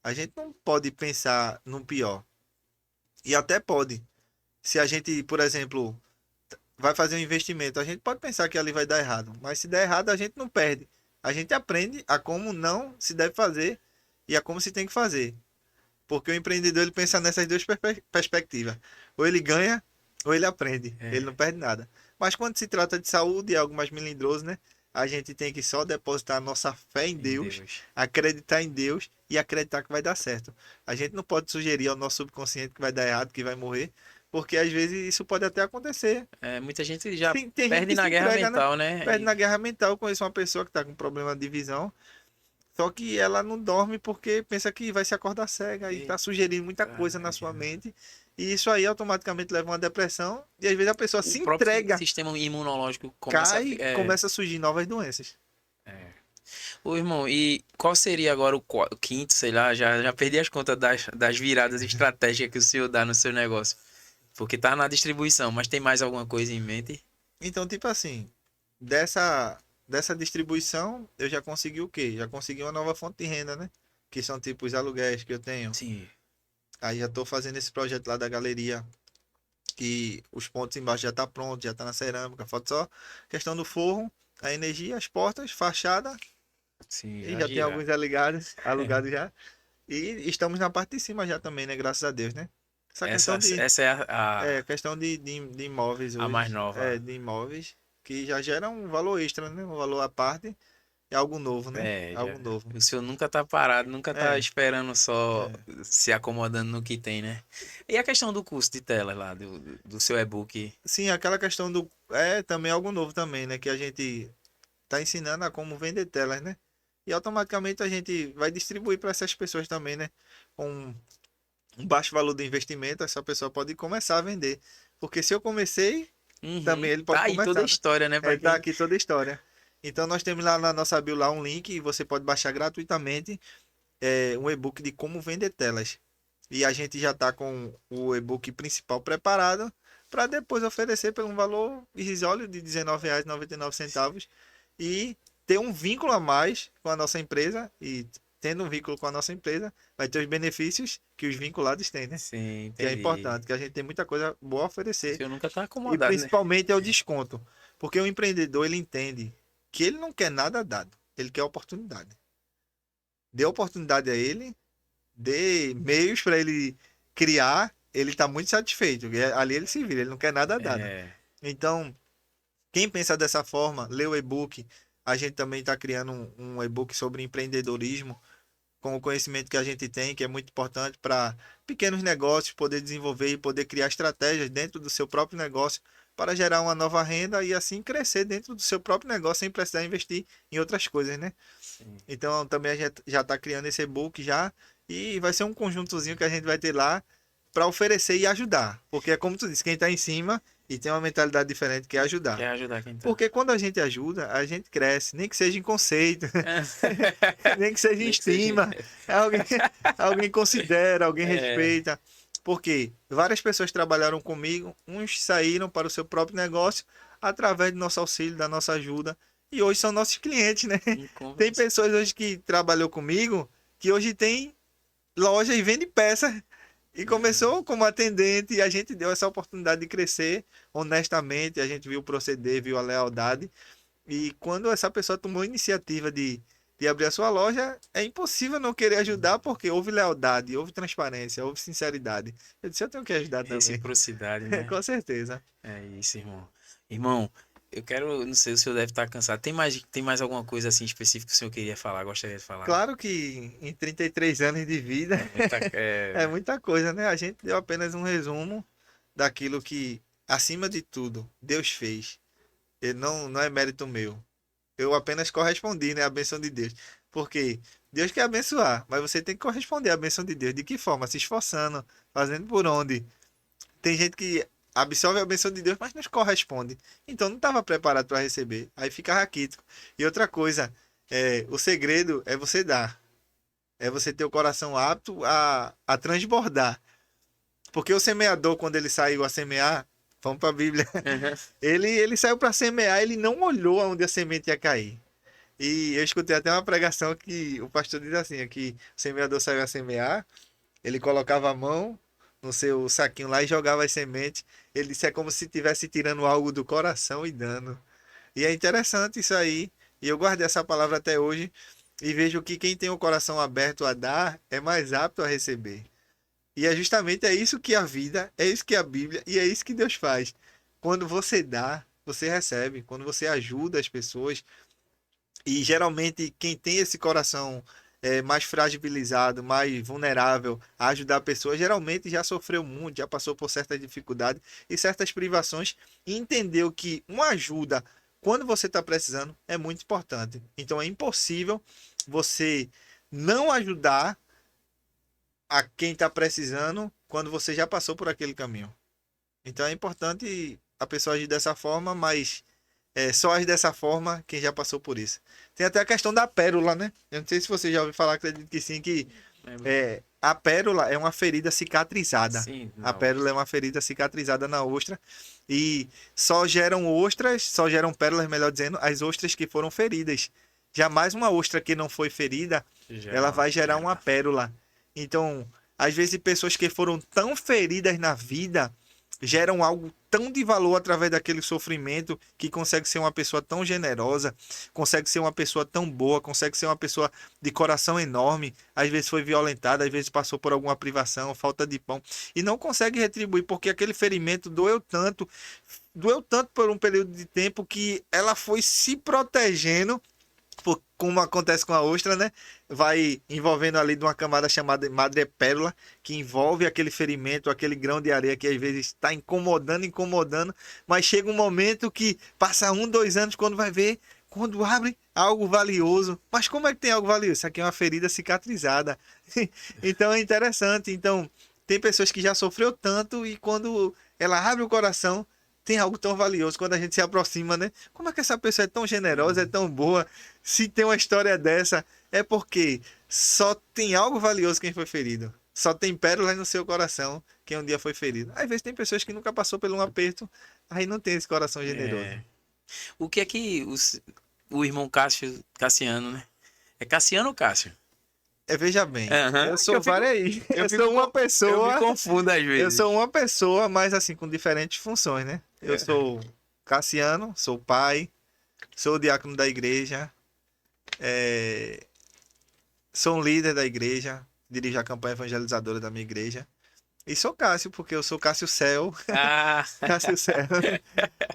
A gente não pode pensar no pior. E até pode. Se a gente, por exemplo, vai fazer um investimento, a gente pode pensar que ali vai dar errado. Mas se der errado, a gente não perde. A gente aprende a como não se deve fazer e a como se tem que fazer. Porque o empreendedor ele pensa nessas duas perspectivas. Ou ele ganha, ou ele aprende. Ele É, não perde nada. Mas quando se trata de saúde, é algo mais melindroso, né? A gente tem que só depositar a nossa fé em em Deus, Deus. acreditar em Deus e acreditar que vai dar certo. A gente não pode sugerir ao nosso subconsciente que vai dar errado, que vai morrer, porque às vezes isso pode até acontecer. É, muita gente já Tem gente perde que na se guerra entrega, né? mental, né? Perde na guerra mental. Eu conheço uma pessoa que está com problema de visão, só que ela não dorme porque pensa que vai se acordar cega e está sugerindo muita coisa na sua Eita. mente. E isso aí automaticamente leva a uma depressão. E às vezes a pessoa O se próprio entrega, sistema imunológico começa a cai e ficar. começa a surgir novas doenças. Ô, irmão, e qual seria agora o quinto, sei lá, já perdi as contas das viradas estratégicas que o senhor dá no seu negócio? Porque tá na distribuição, mas tem mais alguma coisa em mente? Então, tipo assim, dessa distribuição, eu já consegui o quê? Já consegui uma nova fonte de renda, né? Que são tipo os aluguéis que eu tenho. Sim. Aí já tô fazendo esse projeto lá da galeria, que os pontos embaixo já tá pronto, já tá na cerâmica, falta só questão do forro, a energia, as portas, fachada, Sim, e já já tem girar. alguns alugados já. E estamos na parte de cima já também, né? Graças a Deus, né? Essa Essa, questão de, essa é questão de imóveis a mais hoje, nova. de imóveis, que já gera um valor extra, né? Um valor à parte, é algo novo, né? É, já. Algo novo. O senhor nunca tá parado, nunca tá É, esperando só é. se acomodando no que tem, né? E a questão do custo de tela lá, do seu e-book? Sim, aquela questão do. é também algo novo também, né? Que a gente tá ensinando a como vender telas, né? E automaticamente a gente vai distribuir para essas pessoas também, né? Com um baixo valor de investimento, essa pessoa pode começar a vender. Porque se eu comecei, Uhum. também ele pode Tá aí toda a começar, né? história, né? É, Pra tá quem. aqui toda a história. Então nós temos lá na nossa bio lá um link e você pode baixar gratuitamente um e-book de como vender telas. E a gente já está com o e-book principal preparado para depois oferecer por um valor irrisório de R$19,99 e ter um vínculo a mais com a nossa empresa. E tendo um vínculo com a nossa empresa, vai ter os benefícios que os vinculados têm, né? Sim, Que é entendi. importante, que a gente tem muita coisa boa a O oferecer. senhor nunca tá E acomodado, né? principalmente é o desconto. Porque o empreendedor, ele entende que ele não quer nada dado, ele quer oportunidade. Dê oportunidade a ele, dê meios para ele criar, ele está muito satisfeito. Ali ele se vira, ele não quer nada dado. É. Então, quem pensa dessa forma, lê o e-book. A gente também está criando um e-book sobre empreendedorismo, com o conhecimento que a gente tem, que é muito importante para pequenos negócios poder desenvolver e poder criar estratégias dentro do seu próprio negócio para gerar uma nova renda e assim crescer dentro do seu próprio negócio sem precisar investir em outras coisas, né? Sim. Então também a gente já está criando esse e-book já e vai ser um conjuntozinho que a gente vai ter lá para oferecer e ajudar. Porque é como tu disse, quem está em cima e tem uma mentalidade diferente quer ajudar. Quer ajudar quem tá. Porque quando a gente ajuda, a gente cresce, nem que seja em conceito, nem que seja em Nem que seja. estima, alguém, alguém considera, alguém É. respeita. Porque várias pessoas trabalharam comigo, uns saíram para o seu próprio negócio através do nosso auxílio, da nossa ajuda, e hoje são nossos clientes, né? Tem Inconveniente. pessoas hoje que trabalhou comigo que hoje tem loja e vende peça e começou como atendente e a gente deu essa oportunidade de crescer honestamente, a gente viu o proceder, viu a lealdade e quando essa pessoa tomou a iniciativa de abrir a sua loja, é impossível não querer ajudar porque houve lealdade, houve transparência, houve sinceridade. Eu disse, eu tenho que ajudar também. Reciprocidade, né? Com certeza. É isso, irmão. Irmão, eu quero. Não sei, o senhor deve estar cansado. Tem mais alguma coisa assim específica que o senhor queria falar? Gostaria de falar? Claro que em 33 anos de vida É muita. é muita coisa, né? A gente deu apenas um resumo daquilo que, acima de tudo, Deus fez. Ele não é mérito meu. Eu apenas correspondi, né? A bênção de Deus. Porque Deus quer abençoar, mas você tem que corresponder à bênção de Deus. De que forma? Se esforçando, fazendo por onde. Tem gente que absorve a bênção de Deus, mas não corresponde. Então não estava preparado para receber. Aí fica raquítico. E outra coisa, o segredo é você dar. É você ter o coração apto a transbordar. Porque o semeador, quando ele saiu a semear, vamos para a Bíblia, Uhum. ele saiu para semear, ele não olhou aonde a semente ia cair. E eu escutei até uma pregação que o pastor diz assim, que o semeador saiu a semear, ele colocava a mão no seu saquinho lá e jogava as sementes. Ele disse, é como se estivesse tirando algo do coração e dando. E é interessante isso aí. E eu guardei essa palavra até hoje e vejo que quem tem o coração aberto a dar é mais apto a receber. E é justamente é isso que a vida, é isso que a Bíblia e é isso que Deus faz. Quando você dá, você recebe. Quando você ajuda as pessoas, e geralmente quem tem esse coração mais fragilizado, mais vulnerável a ajudar a pessoa, geralmente já sofreu muito, já passou por certas dificuldades e certas privações e entendeu que uma ajuda quando você está precisando é muito importante. Então é impossível você não ajudar a quem está precisando quando você já passou por aquele caminho. Então é importante a pessoa agir dessa forma, mas só age dessa forma quem já passou por isso. Tem até a questão da pérola, né? Eu não sei se você já ouviu falar, acredito que sim, que a pérola é uma ferida cicatrizada. Sim, A não. pérola é uma ferida cicatrizada na ostra e só geram ostras, só geram pérolas, melhor dizendo, as ostras que foram feridas. Jamais uma ostra que não foi ferida, Gera ela uma vai gerar uma pérola. pérola. Então, às vezes pessoas que foram tão feridas na vida geram algo tão de valor através daquele sofrimento que consegue ser uma pessoa tão generosa, consegue ser uma pessoa tão boa, consegue ser uma pessoa de coração enorme, às vezes foi violentada, às vezes passou por alguma privação, falta de pão, e não consegue retribuir porque aquele ferimento doeu tanto por um período de tempo que ela foi se protegendo como acontece com a ostra, né? Vai envolvendo ali de uma camada chamada madrepérola, que envolve aquele ferimento, aquele grão de areia que às vezes está incomodando, incomodando, mas chega um momento que passa 1, 2 anos, quando vai ver, quando abre algo valioso. Mas como é que tem algo valioso? Isso aqui é uma ferida cicatrizada. Então é interessante. Então, tem pessoas que já sofreu tanto e quando ela abre o coração, tem algo tão valioso quando a gente se aproxima, né? Como é que essa pessoa é tão generosa, é tão boa? Se tem uma história dessa, é porque só tem algo valioso quem foi ferido. Só tem pérolas no seu coração quem um dia foi ferido. Às vezes tem pessoas que nunca passou por um aperto, aí não tem esse coração generoso. É. O que é que o irmão Cassiano, né? É Cassiano ou Cássio? Veja bem, Aham, eu que sou várias aí. Eu sou uma eu me pessoa, confundo às eu vezes. sou uma pessoa, mas assim, com diferentes funções, né? Eu sou Cassiano, sou pai, sou diácono da igreja, é, sou um líder da igreja, dirijo a campanha evangelizadora da minha igreja. E sou Cássio, porque eu sou Cássio Céu. Ah, Cássio Céu.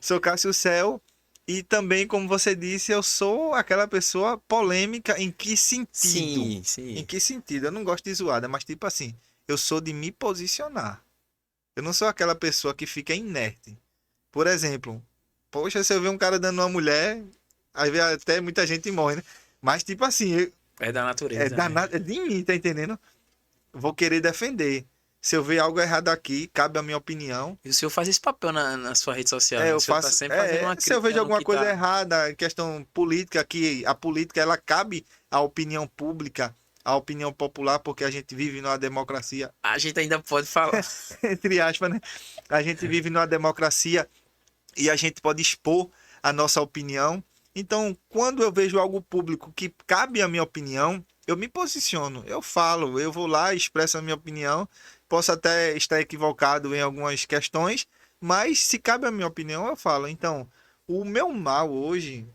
Sou Cássio Céu. E também, como você disse, eu sou aquela pessoa polêmica. Em que sentido? sim, Em sim. que sentido? Eu não gosto de zoada, mas tipo assim, eu sou de me posicionar. Eu não sou aquela pessoa que fica inerte. Por exemplo, poxa, se eu ver um cara dando uma mulher, aí vê até muita gente morre, né? Mas tipo assim, É da é natureza, né? danado, é de mim, tá entendendo? Vou querer defender. Se eu ver algo errado aqui, cabe a minha opinião. E o senhor faz esse papel na sua rede social, né? O Eu senhor tá faço. sempre fazendo uma Se eu vejo crítica no alguma que coisa tá. errada, em questão política, que a política ela cabe à opinião pública, à opinião popular, porque a gente vive numa democracia, A gente ainda pode falar. entre aspas, né? A gente vive numa democracia e a gente pode expor a nossa opinião. Então, quando eu vejo algo público que cabe à minha opinião, eu me posiciono, eu falo, eu vou lá, expresso a minha opinião. Posso até estar equivocado em algumas questões, mas se cabe à minha opinião, eu falo. Então, o meu mal hoje,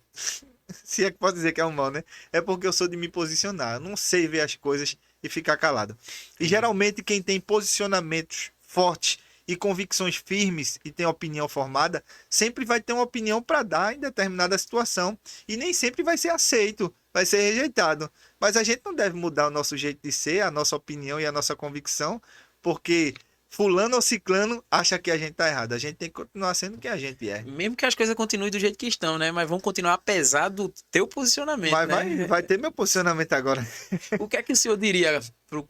se é que pode dizer que é um mal, né? É porque eu sou de me posicionar. Eu não sei ver as coisas e ficar calado. E Entendi. geralmente quem tem posicionamentos fortes e convicções firmes e tem opinião formada, sempre vai ter uma opinião para dar em determinada situação e nem sempre vai ser aceito, vai ser rejeitado. Mas a gente não deve mudar o nosso jeito de ser, a nossa opinião e a nossa convicção, porque fulano ou ciclano acha que a gente tá errado. A gente tem que continuar sendo quem a gente é. Mesmo que as coisas continuem do jeito que estão, né? Mas vão continuar apesar do teu posicionamento, Mas né? vai ter meu posicionamento agora. O que é que o senhor diria pro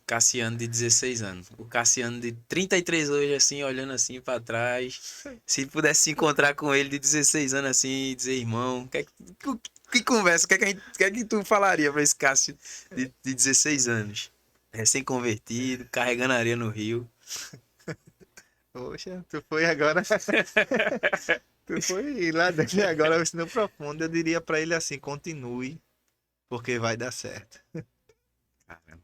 Cassiano de 16 anos? O Cassiano de 33 hoje, assim, olhando assim pra trás. Se pudesse se encontrar com ele de 16 anos assim e dizer, irmão, que conversa, o que é que tu falaria pra esse Cássio de 16 anos? Recém-convertido, carregando areia no rio. Poxa, tu foi agora. Tu foi lá dentro e agora você no profundo. Eu diria pra ele assim: continue, porque vai dar certo. Caramba.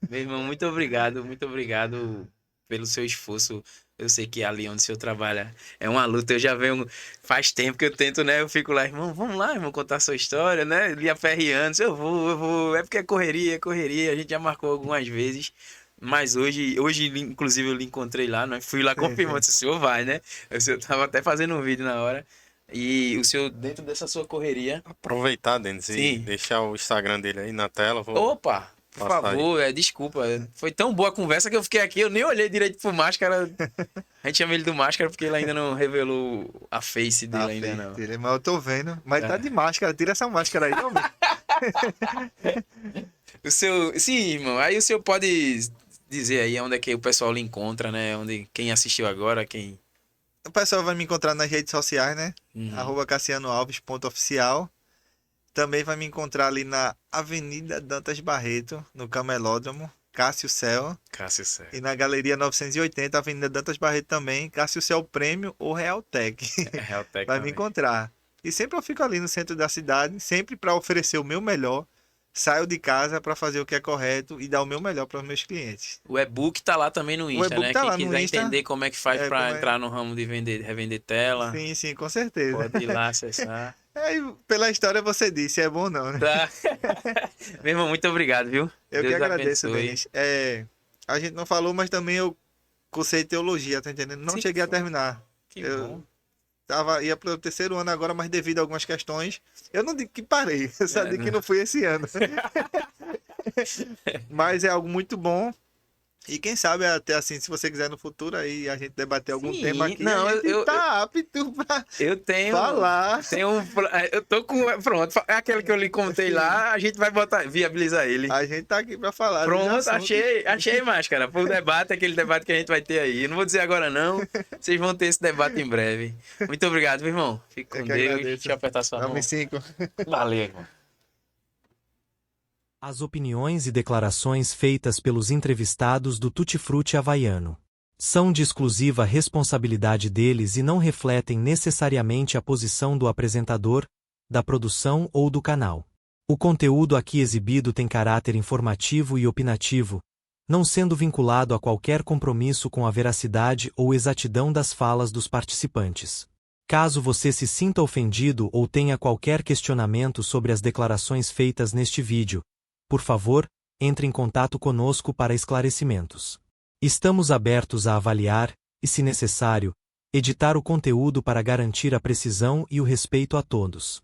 Meu irmão, muito obrigado pelo seu esforço. Eu sei que ali onde o senhor trabalha é uma luta. Eu já venho, faz tempo que eu tento, né? Eu fico lá, irmão, vamos lá, irmão, contar a sua história, né? Ele aperreando, eu vou. É porque é correria. A gente já marcou algumas vezes. Mas hoje, inclusive, eu lhe encontrei lá, né? Fui lá Sim, confirmando sim. se o senhor vai, né? O senhor tava até fazendo um vídeo na hora. E o senhor, dentro dessa sua correria, Aproveitar, Denis, e sim. deixar o Instagram dele aí na tela. Vou Opa, por passar aí. favor, desculpa. Foi tão boa a conversa que eu fiquei aqui, eu nem olhei direito pro Máscara. A gente chama ele do Máscara porque ele ainda não revelou a face Ah, dele ainda fez não. dele, mas eu tô vendo. Mas tá Tá. de máscara, tira essa máscara aí, homem. O seu, sim, irmão. Aí o senhor pode dizer aí onde é que o pessoal lhe encontra, né? Onde quem assistiu agora, quem. O pessoal vai me encontrar nas redes sociais, né? Uhum. @cassianoalves.oficial. Também vai me encontrar ali na Avenida Dantas Barreto, no Camelódromo, Cássio Céu. Cássio E Sérgio. na Galeria 980, Avenida Dantas Barreto também, Cássio Céu Prêmio ou Realtec. É Realtec Vai me também. encontrar. E sempre eu fico ali no centro da cidade, sempre para oferecer o meu melhor. Saio de casa para fazer o que é correto e dar o meu melhor para os meus clientes. O e-book tá lá também no O Insta, e-book né? tá Quem lá no quiser Insta. entender como é que faz É, pra como é... entrar no ramo de revender tela, Sim, sim, com certeza. pode ir lá acessar. É, e pela história você disse, é bom não, né? Tá. Meu irmão, muito obrigado, viu? Eu que Deus agradeço, abençoe. Denis. A gente não falou, mas também eu cursei teologia, tá entendendo? Não Sim, cheguei a terminar. que Eu bom. ia para o terceiro ano agora, mas devido a algumas questões, eu não digo que parei, eu só digo que não fui esse ano. Mas é algo muito bom. E quem sabe até assim, se você quiser no futuro aí a gente debater algum tema aqui, não, a gente tá apto pra falar. Eu tô com, pronto, aquele que eu lhe contei lá, a gente vai viabilizar ele. A gente tá aqui pra falar. Pronto, achei máscara, pro debate, aquele debate que a gente vai ter aí. Eu não vou dizer agora não, vocês vão ter esse debate em breve. Muito obrigado, meu irmão. Fique com Deus, agradeço. deixa eu apertar sua mão. 5. Valeu, irmão. As opiniões e declarações feitas pelos entrevistados do Tutti Frutti Havaiano são de exclusiva responsabilidade deles e não refletem necessariamente a posição do apresentador, da produção ou do canal. O conteúdo aqui exibido tem caráter informativo e opinativo, não sendo vinculado a qualquer compromisso com a veracidade ou exatidão das falas dos participantes. Caso você se sinta ofendido ou tenha qualquer questionamento sobre as declarações feitas neste vídeo, por favor, entre em contato conosco para esclarecimentos. Estamos abertos a avaliar, e se necessário, editar o conteúdo para garantir a precisão e o respeito a todos.